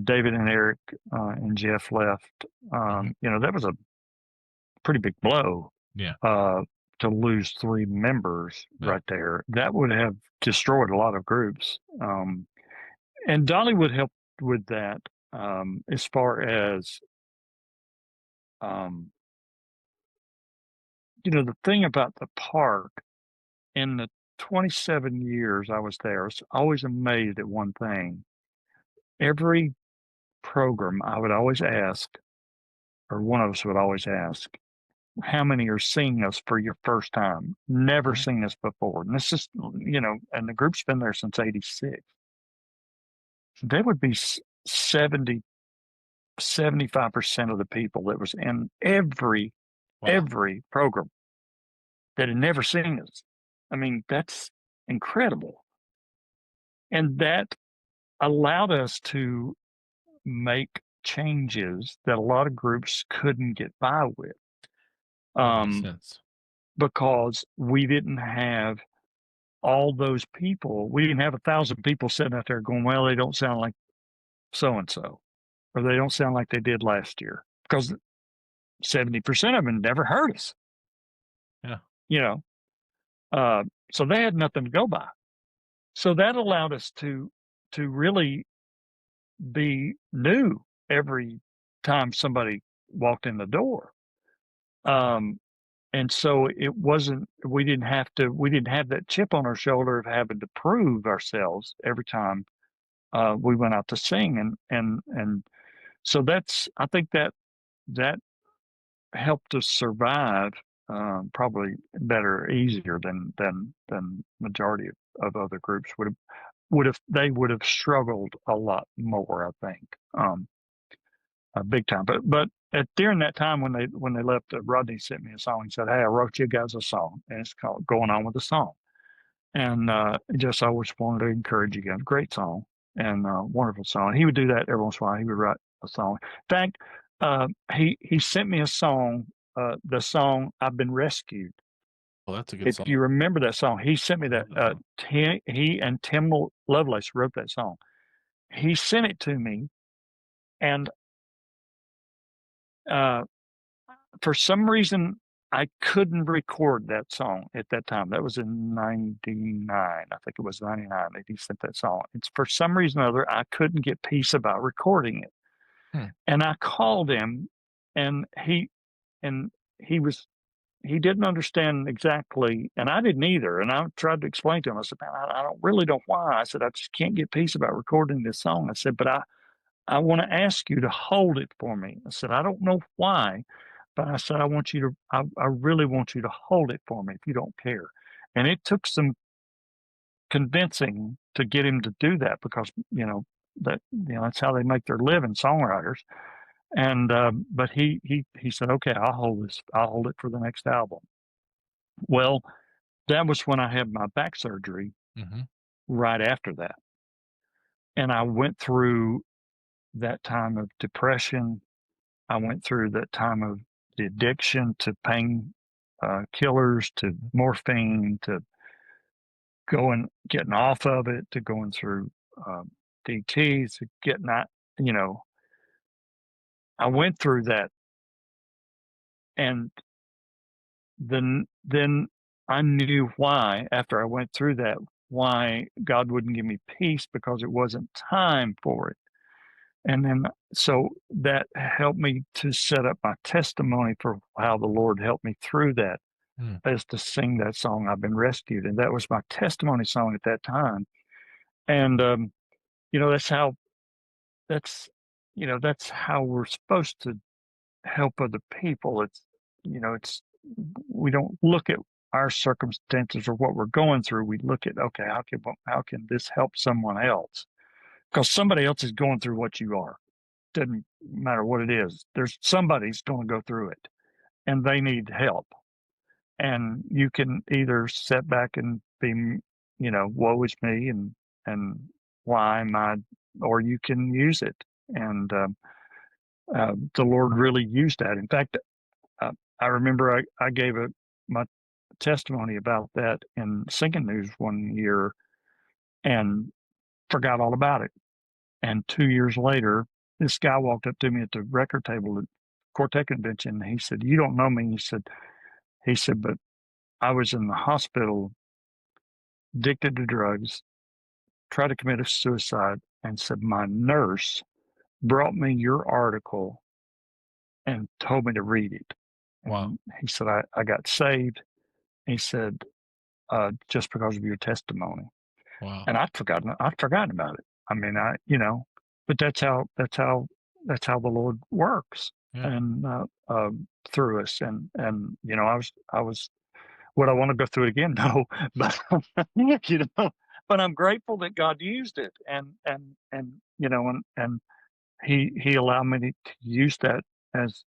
David and Eric and Jeff left. mhm. That was a pretty big blow Yeah, uh, to lose three members yeah. right there. That would have destroyed a lot of groups. And Donnie would help with that as far as, um, the thing about the park in the 27 years I was there, I was always amazed at one thing. Every program, I would always ask, or one of us would always ask, how many are seeing us for your first time? Never Mhm. seen us before. And this is, and the group's been there since '86. There would be 70, 75% of the people that was in Wow. every program that had never seen us. I mean, that's incredible. And that allowed us to make changes that a lot of groups couldn't get by with. That makes Um, sense. because we didn't have all those people. We didn't have 1,000 people sitting out there going, well, they don't sound like so and so, or they don't sound like they did last year, because 70% of them never heard us, Yeah. you know. Uh, so they had nothing to go by. So that allowed us to really be new every time somebody walked in the door. Um, and so it wasn't we didn't have that chip on our shoulder of having to prove ourselves every time we went out to sing, and so that's I think that helped us survive probably better, easier than majority of other groups would have struggled a lot more, I think, big time. But during that time when they left, Rodney sent me a song. He said, "Hey, I wrote you guys a song, and it's called 'Going On with the Song.'" And just always wanted to encourage you guys. Great song and wonderful song. He would do that every once in a while. He would write a song. In fact, he sent me a song, the song "I've Been Rescued." Well, that's a good If song. you remember that song, he sent me I that. love that song. He and Tim Lovelace wrote that song. He sent it to me, and uh, for some reason, I couldn't record that song at that time. That was in '99. I think it was '99 that he sent that song. It's for some reason or other, I couldn't get peace about recording it. Hmm. And I called him, and and he was he didn't understand exactly, and I didn't either. And I tried to explain to him. I said, "Man, I don't really know why." I said, "I just can't get peace about recording this song." I said, "But I want to ask you to hold it for me." I said, "I don't know why, but I said, I really want you to hold it for me if you don't care." And it took some convincing to get him to do that, because, that's how they make their living, songwriters. And, but he said, "Okay, I'll hold this. I'll hold it for the next album." Well, that was when I had my back surgery Mhm. right after that. And I went through that time of depression. I went through that time of the addiction to pain killers, to morphine, to getting off of it, to going through DTs, to getting that. You know, I went through that, and then I knew why. After I went through that, why God wouldn't give me peace, because it wasn't time for it. And then so that helped me to set up my testimony for how the Lord helped me through that, Mm. is to sing that song, "I've Been Rescued." And that was my testimony song at that time. And, that's that's, that's how we're supposed to help other people. It's, we don't look at our circumstances or what we're going through, we look at, okay, how can this help someone else? Because somebody else is going through what you are. Doesn't matter what it is. There's somebody's going to go through it, and they need help. And you can either sit back and be, woe is me, and why am I, or you can use it. And the Lord really used that. In fact, uh, I remember I gave my testimony about that in Singing News one year and forgot all about it. And 2 years later, this guy walked up to me at the record table at Quartet Convention. And he said, "You don't know me." He said, "But I was in the hospital, addicted to drugs, tried to commit a suicide, and said my nurse brought me your article and told me to read it." Wow. And he said, I got saved. He said, just because of your testimony. Wow. And I'd forgotten about it. I mean, but that's how the Lord works, Yeah. and through us. And I was would I want to go through it again? No, but you know, but I'm grateful that God used it, and He allowed me to use that as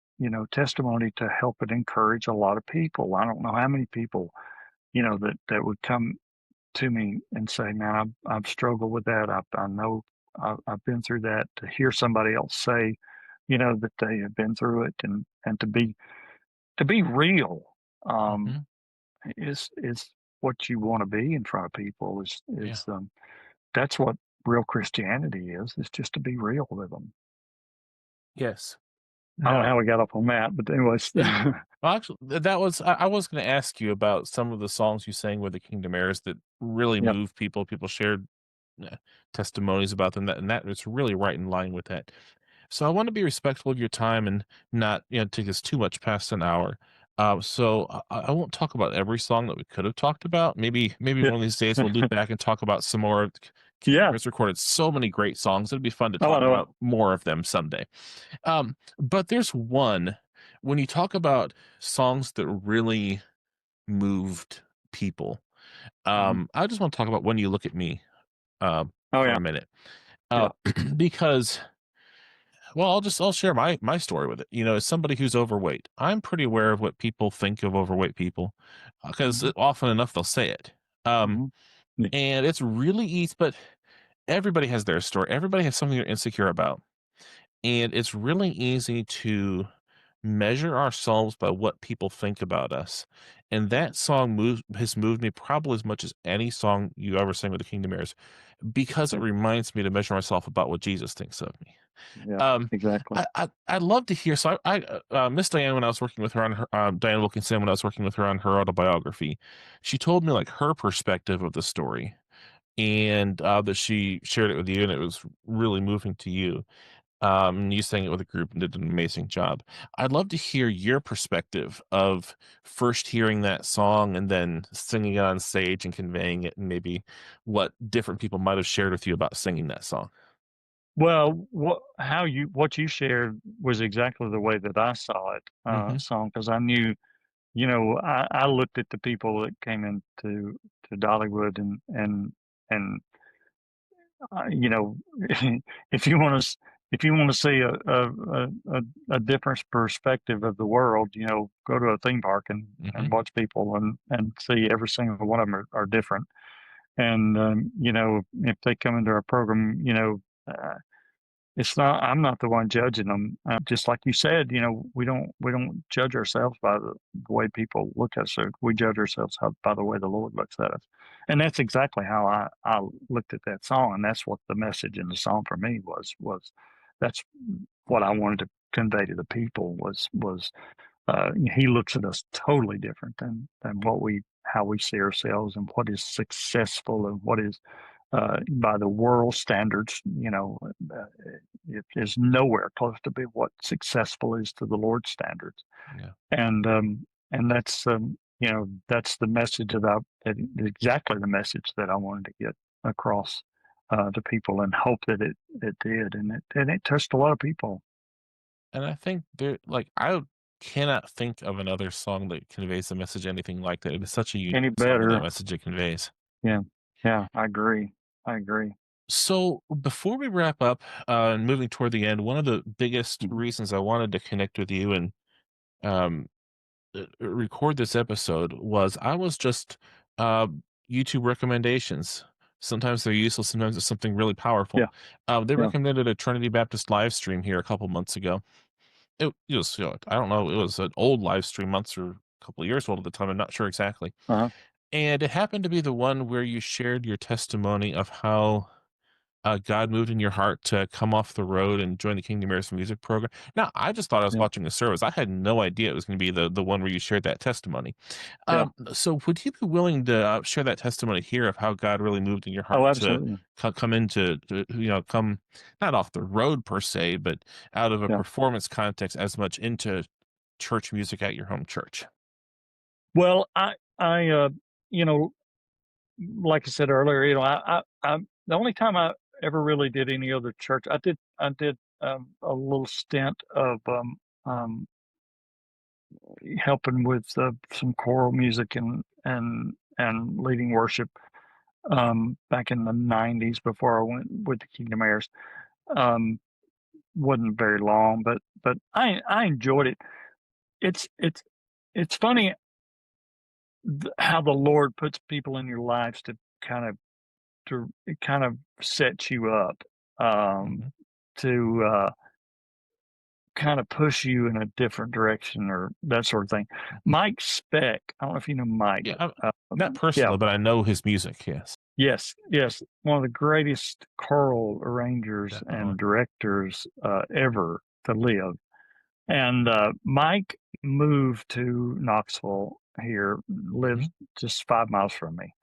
testimony to help and encourage a lot of people. I don't know how many people that would come to me and say, "Man, I've struggled with that. I know I've been through that." To hear somebody else say, that they have been through it, and to be real, um, Hmm. is what you want to be in front of people. Is Yeah. is That's what real Christianity is. Is just to be real with them. Yes. I don't Now, know how we got off on that, but anyways, well, actually, that was I was going to ask you about some of the songs you sang with the Kingdom Heirs that really yep. moved people. People shared uh, testimonies about them, and that it's really right in line with that. So I want to be respectful of your time and not, take us too much past an hour. So I won't talk about every song that we could have talked about. Maybe Yeah. one of these days we'll loop back and talk about some more. Yeah. It's recorded so many great songs. It'd be fun to Oh, I talk know it. about more of them someday. But there's one when you talk about songs that really moved people. Mhm. I just want to talk about When You Look at Me Oh, for yeah. a minute, Yeah. because well, I'll share my story with it. As somebody who's overweight, I'm pretty aware of what people think of overweight people because Mhm. often enough they'll say it. Um, Mhm. Yeah. and it's really easy, but everybody has their story. Everybody has something they're insecure about, and it's really easy to measure ourselves by what people think about us. And that song has moved me probably as much as any song you ever sang with the Kingdom Heirs because it reminds me to measure myself about what Jesus thinks of me. Yeah. Um, Exactly. I'd love to hear. So Miss Diane, when I was working with her on her Diane Wilkinson, when I was working with her on her autobiography, she told me like her perspective of the story, and that she shared it with you, and it was really moving to you. And you sang it with a group and did an amazing job. I'd love to hear your perspective of first hearing that song and then singing it on stage and conveying it, and maybe what different people might have shared with you about singing that song. Well, what you shared was exactly the way that I saw it, Hmm. song, because I knew, I looked at the people that came into to Dollywood, and if you want to if you want to see a different perspective of the world, go to a theme park and Hmm. watch people, and see every single one of them are different. And if they come into our program, it's not I'm not the one judging them. Just like you said, we don't judge ourselves by the way people look at us. We judge ourselves by the way the Lord looks at us, and that's exactly how I looked at that song, and that's what the message in the song for me was. That's what I wanted to convey to the people was he looks at us totally different than how we see ourselves, and what is successful, and what is by the world standards, it is nowhere close to be what successful is to the Lord's standards. Yeah. And that's the message exactly the message that I wanted to get across to people, and hope that it did, and it touched a lot of people. And I think there, like, I cannot think of another song that conveys a message anything like that. It is such a unique Any song and that better. message it conveys. Yeah. Yeah, I agree. I agree. So before we wrap up and moving toward the end, one of the biggest Mhm. reasons I wanted to connect with you and um, record this episode was I was just uh, YouTube recommendations. Sometimes they're useful, sometimes it's something really powerful. Yeah, They yeah, recommended a Trinity Baptist live stream here a couple months ago. It was, I don't know, it was an old live stream, months or a couple of years old at the time. I'm not sure exactly. uh-huh, And it happened to be the one where you shared your testimony of how God moved in your heart to come off the road and join the Kingdom Heirs music program. Now, I just thought I was yeah, watching a service. I had no idea it was going to be the one where you shared that testimony. yeah. So, would you be willing to share that testimony here of how God really moved in your heart Oh, to absolutely. come into, come not off the road per se, but out of a Yeah. performance context as much into church music at your home church? Well, I you know, like I said earlier, I the only time I ever really did any other church, I did a little stint of um, helping with some choral music and leading worship back in the '90s before I went with the Kingdom Heirs. Um, wasn't very long, but I enjoyed it. It's it's funny how the Lord puts people in your lives to kind of it kind of sets you up Mhm. to kind of push you in a different direction or that sort of thing. Mike Speck, I don't know if you know Mike. Yeah, not Yeah, personally, but I know his music. Yes, yes, yes, one of the greatest choral arrangers definitely. and directors ever to live. And Mike moved to Knoxville here, lives Mhm. just 5 miles from me.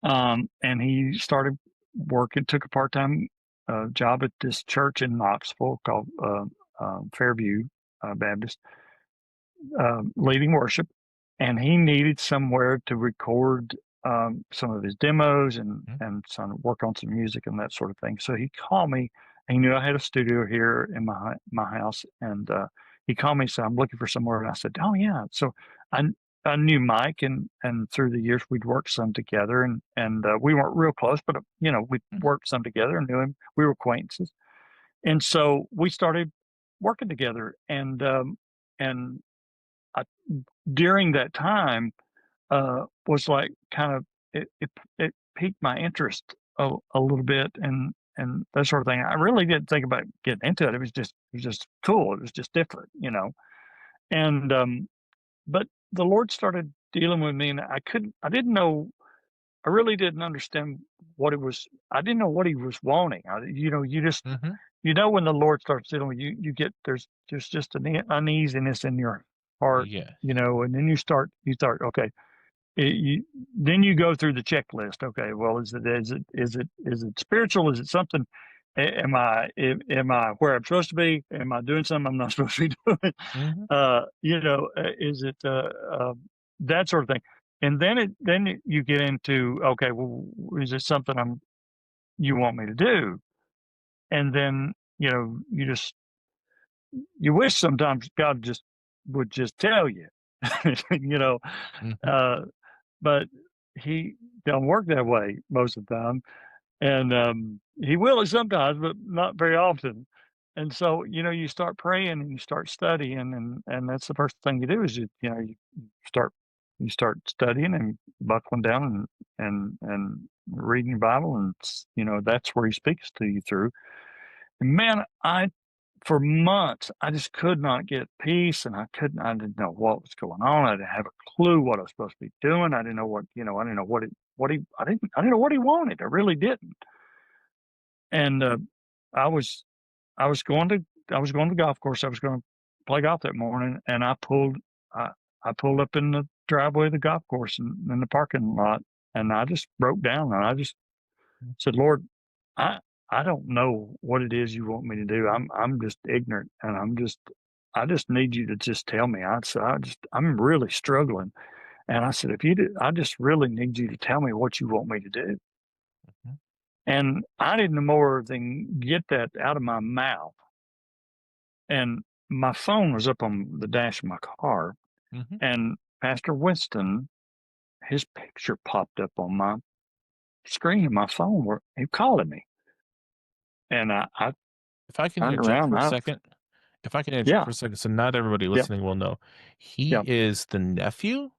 And he started working, took a part-time job at this church in Knoxville called Fairview Baptist, leading worship. And he needed somewhere to record some of his demos Mhm. and some work on some music and that sort of thing. So he called me. And he knew I had a studio here in my house, and he called me and said, "I'm looking for somewhere." And I said, "Oh yeah." So I I knew Mike, and through the years we'd worked some together, and we weren't real close, but we Mhm. worked some together and knew him. We were acquaintances, and so we started working together. And I, during that time, was like kind of it piqued my interest a little bit, and that sort of thing. I really didn't think about getting into it. It was just cool. It was just different. And but the Lord started dealing with me, and I didn't know. I really didn't understand what it was. I didn't know what He was wanting. You just Mhm. when the Lord starts dealing with you, you get there's just an uneasiness in your heart, Yeah. and then you start okay. Then you go through the checklist. Okay, well, is it spiritual? Is it something? Am I where I'm supposed to be? Am I doing something I'm not supposed to be doing? Mhm. Is it that sort of thing? And you get into okay, well, is it something you want me to do? And then you wish sometimes God just would just tell you, you know, Mhm. uh, but he don't work that way most of the time, and he will sometimes, but not very often. And so you start praying and you start studying, and that's the first thing you do is start you start studying and buckling down and reading your Bible, and that's where he speaks to you through. And man, I for months, I just could not get peace, and I didn't know what was going on. I didn't have a clue what I was supposed to be doing. I didn't know I didn't know I didn't know what he wanted. I really didn't. And I was, I was going to, I was going to the golf course. I was going to play golf that morning, and I, I pulled up in the driveway of the golf course in the parking lot, and I just broke down, and I just said, "Lord, I I don't know what it is you want me to do. I'm just ignorant, and I just need you to just tell me." I said, I'm really struggling, and I said, if you do, I just really need you to tell me what you want me to do. Mhm. And I didn't more than get that out of my mouth, and my phone was up on the dash of my car, Mhm. and Pastor Winston, his picture popped up on my screen of my phone where he calling me, and I If I can turned interject around. for a second if I can interject Yeah, for a second, so not everybody yeah, listening will know. He yeah, is the nephew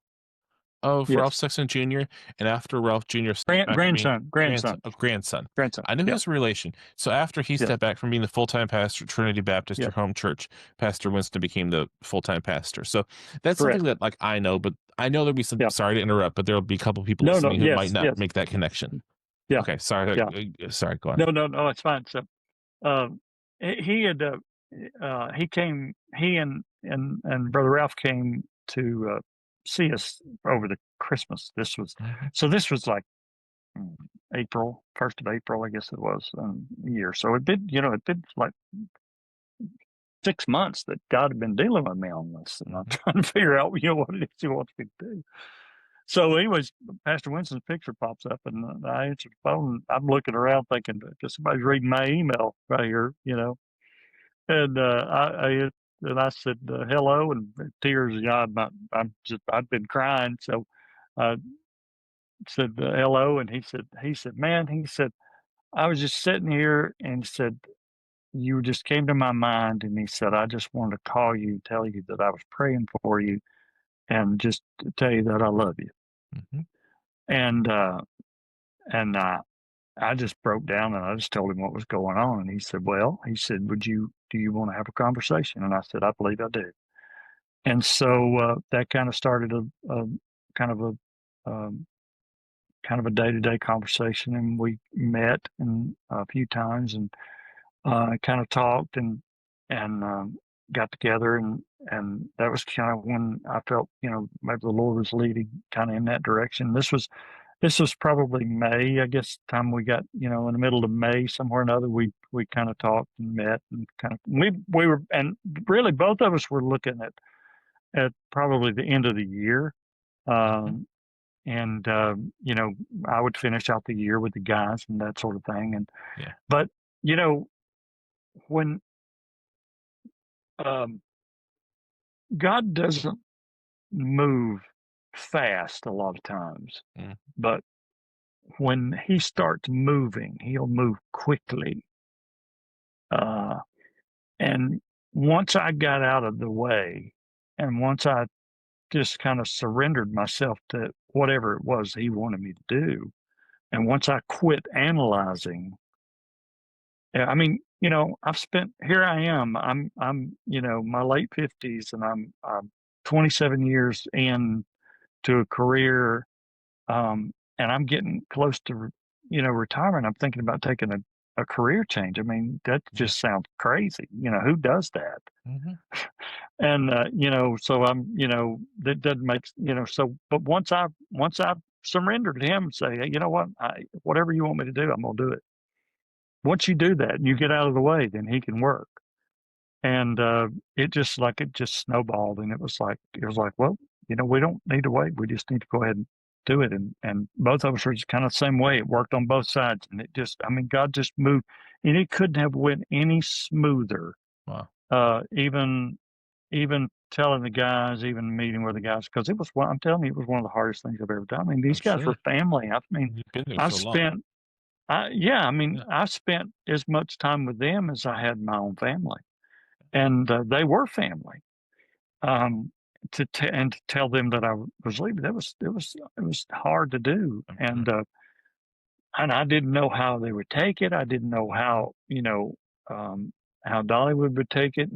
of Ralph yes, Sexton Jr., and after Ralph Jr. stepped back from being grandson. grandson. I knew he Yeah, was a relation. So after he yeah, stepped back from being the full-time pastor at Trinity Baptist, yeah, your home church, Pastor Winston became the full-time pastor. So that's something correct. that, like, I know, but I know there'll be some, Yeah, sorry to interrupt, but there'll be a couple people no, no, listening who might yes, not yes, make that connection. yeah, Okay, sorry, yeah. sorry, go on. No, no, no, it's fine. So, he had he came, he and Brother Ralph came to see us over the Christmas. Mhm, This was like mm, April, 1st of April, I guess it was, year. So it'd been like 6 months that God had been dealing with me on this, and I'm mhm, trying to figure out, what it is He wants me to do. So, anyways, Pastor Winston's picture pops up, and I answer the phone. I'm looking around thinking, because somebody's reading my email right here, And I said hello, and tears. I'd been crying, so I said hello, and he said, man, he said, I was just sitting here, and said, you just came to my mind, and he said, I just wanted to call you, tell you that I was praying for you, and just to tell you that I love you. mhm, And and I just broke down, and I just told him what was going on, and he said, well, he said, do you want to have a conversation? And I said, I believe I do. And so that kind of started a kind of um, a day-to-day conversation, and we met and a few times, and kind of talked, and got together, and that was kind of when I felt, maybe the Lord was leading kind of in that direction. This was probably May, I guess, time we got, in the middle of May, somewhere or another, we kind of talked and met, and kind of we were, and really both of us were looking at probably the end of the year. mhm, Um, and I would finish out the year with the guys and that sort of thing. yeah, But you know, when um, God doesn't move fast a lot of times, mm, but when He starts moving, He'll move quickly. Uh, and once I got out of the way, and once I just kind of surrendered myself to whatever it was He wanted me to do, and once I quit analyzing, yeah, I mean, I've spent here I am. I'm, my late 50s, and I'm 27 years in to a career, and I'm getting close to, retirement. I'm thinking about taking a career change. I mean, that yeah, just sounds crazy. Who does that? mhm, And so that doesn't make, so, but once I surrender to Him and say, hey, you know what, whatever you want me to do, I'm gonna do it. Once you do that and you get out of the way, then He can work. And it just snowballed, and it was like, well, we don't need to wait. We just need to go ahead and do it. And both of us were just kind of the same way. It worked on both sides, and I mean, God just moved, and it couldn't have went any smoother. wow, Even telling the guys, even meeting with the guys, because I'm telling you, it was one of the hardest things I've ever done. I mean, I'm these guys were sure. family. I mean, You've been there I've so long. spent, yeah, I mean, Yeah, I spent as much time with them as I had my own family, and they were family. Um, and to tell them that I was leaving, it was hard to do, I'm sure. and I didn't know how they would take it. I didn't know how Dollywood would take it,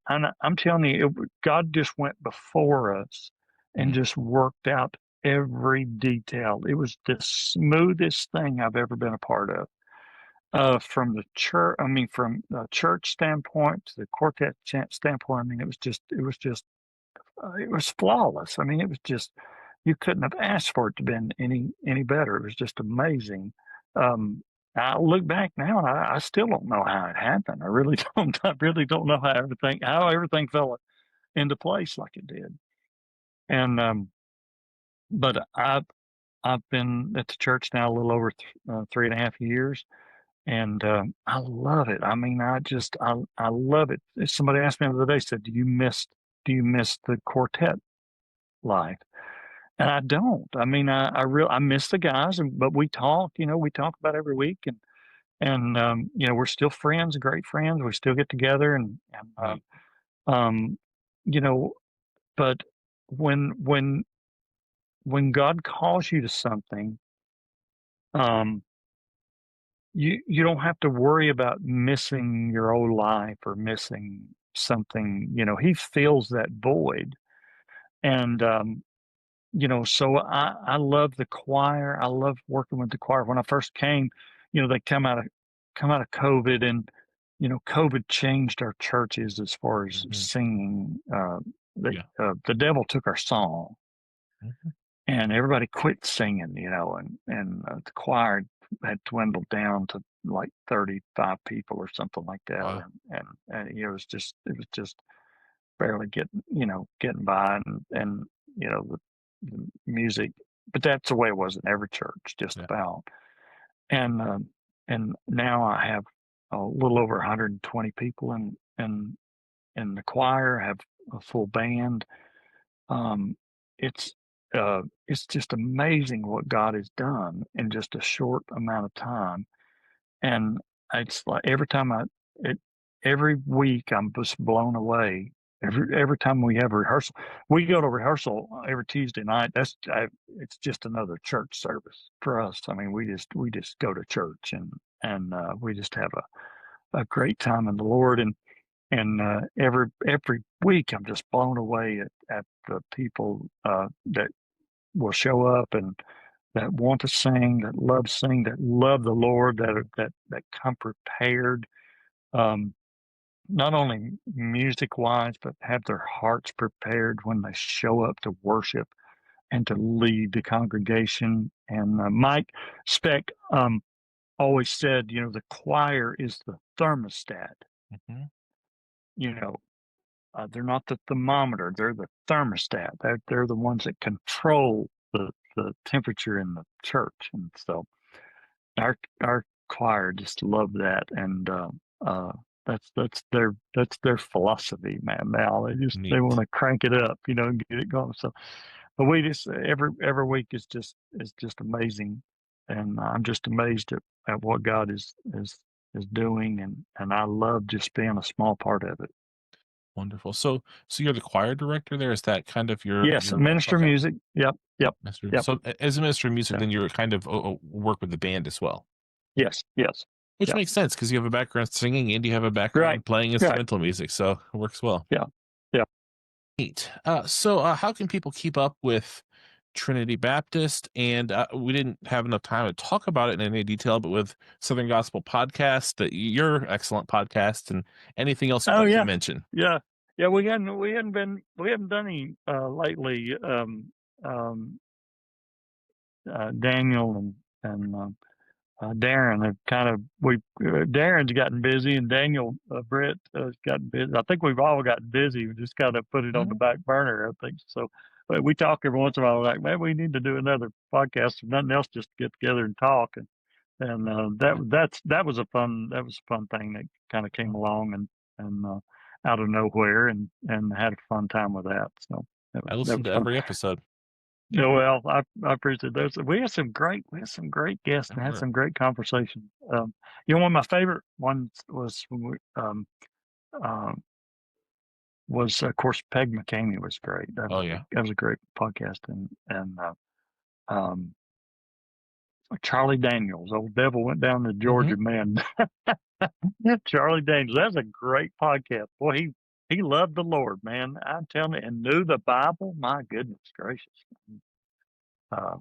I'm telling you, God just went before us and Mm, just worked out every detail. It was the smoothest thing I've ever been a part of. From the church, I mean, from the church standpoint to the quartet standpoint, I mean, it was flawless. I mean, it was just, you couldn't have asked for it to been any better. It was just amazing. Um, I look back now, and I still don't know how it happened. I really don't. I really don't know how everything fell into place like it did. And but I've been at the church now a little over 3.5 years, and I love it. I mean, I love it. Somebody asked me the other day, said, do you miss the quartet life?" And I don't. I mean, I miss the guys, but we talk. We talk about every week, and we're still friends, great friends. We still get together, Neat. um, you know, but when when when God calls you to something, um, you don't have to worry about missing your old life or missing something. He fills that void, and so I love the choir. I love working with the choir. When I first came, they come out of COVID, and COVID changed our churches as far as Mhm. singing. Yeah. The devil took our song, Mhm. and everybody quit singing. And the choir had dwindled down to like 35 people or something like that, Wow. and it was just barely getting by, and the music, but that's the way it was in every church, just Yeah. about. And now I have a little over 120 people in the choir. I have a full band. Um, it's it's just amazing what God has done in just a short amount of time. And it's like it, every week I'm just blown away. Every time we have a rehearsal, we go to rehearsal every Tuesday night. It's just another church service for us. I mean, we just go to church, and we just have a great time in the Lord. And every week I'm just blown away at the people that will show up and that want to sing, that love the Lord, Mhm. that come prepared, um, not only music wise, but have their hearts prepared when they show up to worship and to lead the congregation. And Mike Speck always said, the choir is the thermostat. Mhm. You know, they're not the thermometer; they're the thermostat. They're the ones that control the temperature in the church, and so our choir just love that, and uh, that's their philosophy, man. Now they Neat. want to crank it up, and get it going. So, but we just every week is just amazing, and I'm just amazed at what God is doing, and I love just being a small part of it. Wonderful. So you're the choir director there? Is that kind of Yes, your role? minister Okay. music. Yep, yep, Minister. yep. So as a minister of music, Yeah. then you're kind of work with the band as well, Yes, yes, which yeah. makes sense because you have a background singing and you have a Right, background playing right. instrumental music, so it works well. Yeah, yeah. Neat. How can people keep up with Trinity Baptist? And we didn't have enough time to talk about it in any detail, but with Southern Gospel Podcast, your excellent podcast, and anything else you'd Oh like to yeah, mention. yeah, yeah. We haven't done any lately. Daniel and Darren have kind of we Darren's gotten busy, and Daniel Brett has gotten busy. I think we've all gotten busy. We just kind of put it on the Mhm. back burner, I think. So, but we talk every once in a while, like, maybe we need to do another podcast, if nothing else, just get together and talk. And Yeah. that was a fun thing that kind of came along, and out of nowhere, and had a fun time with that. So that was I that listen was to fun. every episode. Yeah, well, I appreciate those. We had some great guests and had Ever. some great conversation. One of my favorite ones was when um, of course, Peg McCamey was great. That Oh was a yeah. that was a great podcast, and um, Charlie Daniels, old devil went down to Hmm. Georgia, man. Charlie Daniels, that's a great podcast. Boy, he loved the Lord, man. I'm telling you, and knew the Bible. My goodness gracious. Uh,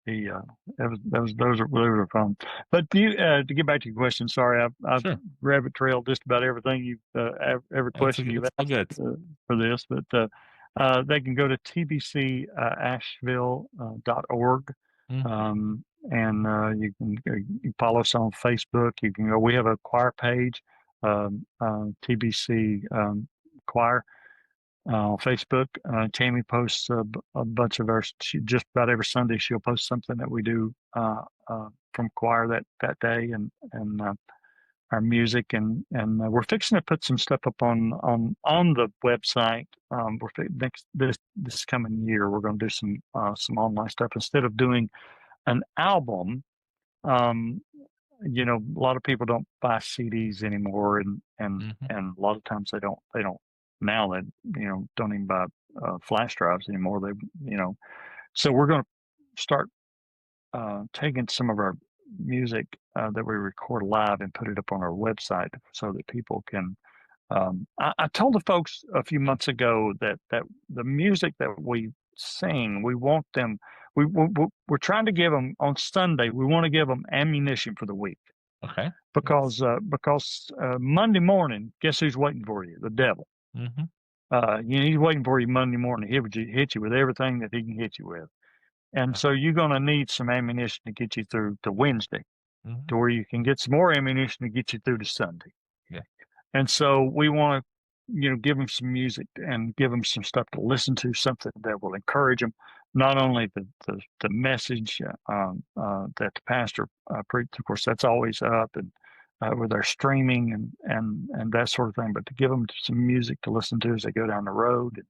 He, those are fun. But to get back to your question, sorry, I've Sure. rabbit trailed just about everything every question you've It's all asked good. for this. But they can go to tbcasheville.org, Mhm. and you can follow us on Facebook. You can go. We have a choir page, TBC choir on Facebook. Tammy posts a bunch of our, just about every Sunday, she'll post something that we do from choir that day, and our music, and we're fixing to put some stuff up on the website. Next this coming year, we're going to do some online stuff instead of doing an album. Um, a lot of people don't buy CDs anymore, Mhm. and a lot of times they don't now they don't even buy flash drives anymore. So we're going to start taking some of our music that we record live and put it up on our website so that people can. I told the folks a few months ago that the music that we sing, we want them. We're trying to give them on Sunday. We want to give them ammunition for the week Okay. Yes. because Monday morning, guess who's waiting for you? The devil. Mhm. He's waiting for you Monday morning. Hit you with everything that he can hit you with. And Yeah. so you're going to need some ammunition to get you through to Wednesday, Mhm. to where you can get some more ammunition to get you through to Sunday. Yeah. And so we want to, give them some music and give them some stuff to listen to, something that will encourage them. Not only the message that the pastor preached, of course, that's always up, and with our streaming and that sort of thing, but to give them some music to listen to as they go down the road,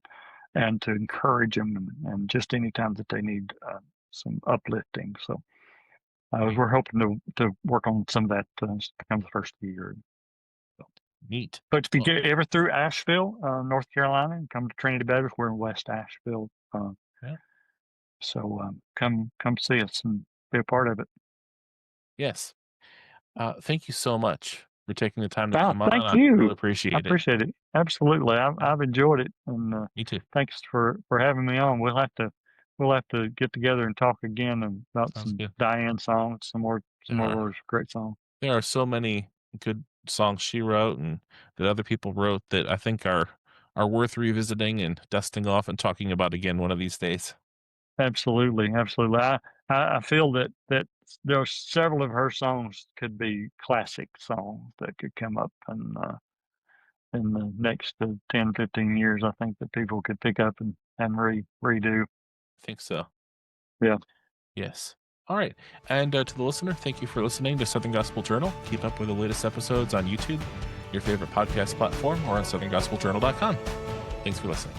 and to encourage them, and just any time that they need some uplifting. So we're hoping to work on some of that come the first of the year. So, Neat. but if you Well, get ever through Asheville, North Carolina, and come to Trinity Baptist, we're in West Asheville. yeah. So come see us and be a part of it. Yes. Thank you so much for taking the time to Ah, come on. thank I really you. I appreciate it. appreciate it. Absolutely. Yeah. I've enjoyed it, and Me too. thanks for having me on. We'll have to get together and talk again about Sounds some good. Diane songs, some more Yeah. of those great songs. There are so many good songs she wrote and that other people wrote that I think are worth revisiting and dusting off and talking about again one of these days. Absolutely, absolutely. I feel that there are several of her songs could be classic songs that could come up in the next 10, 15 years. I think that people could pick up and redo. I think so. Yeah, Yes. All right. And to the listener, thank you for listening to Southern Gospel Journal. Keep up with the latest episodes on YouTube, your favorite podcast platform, or on southerngospeljournal.com. Thanks for listening.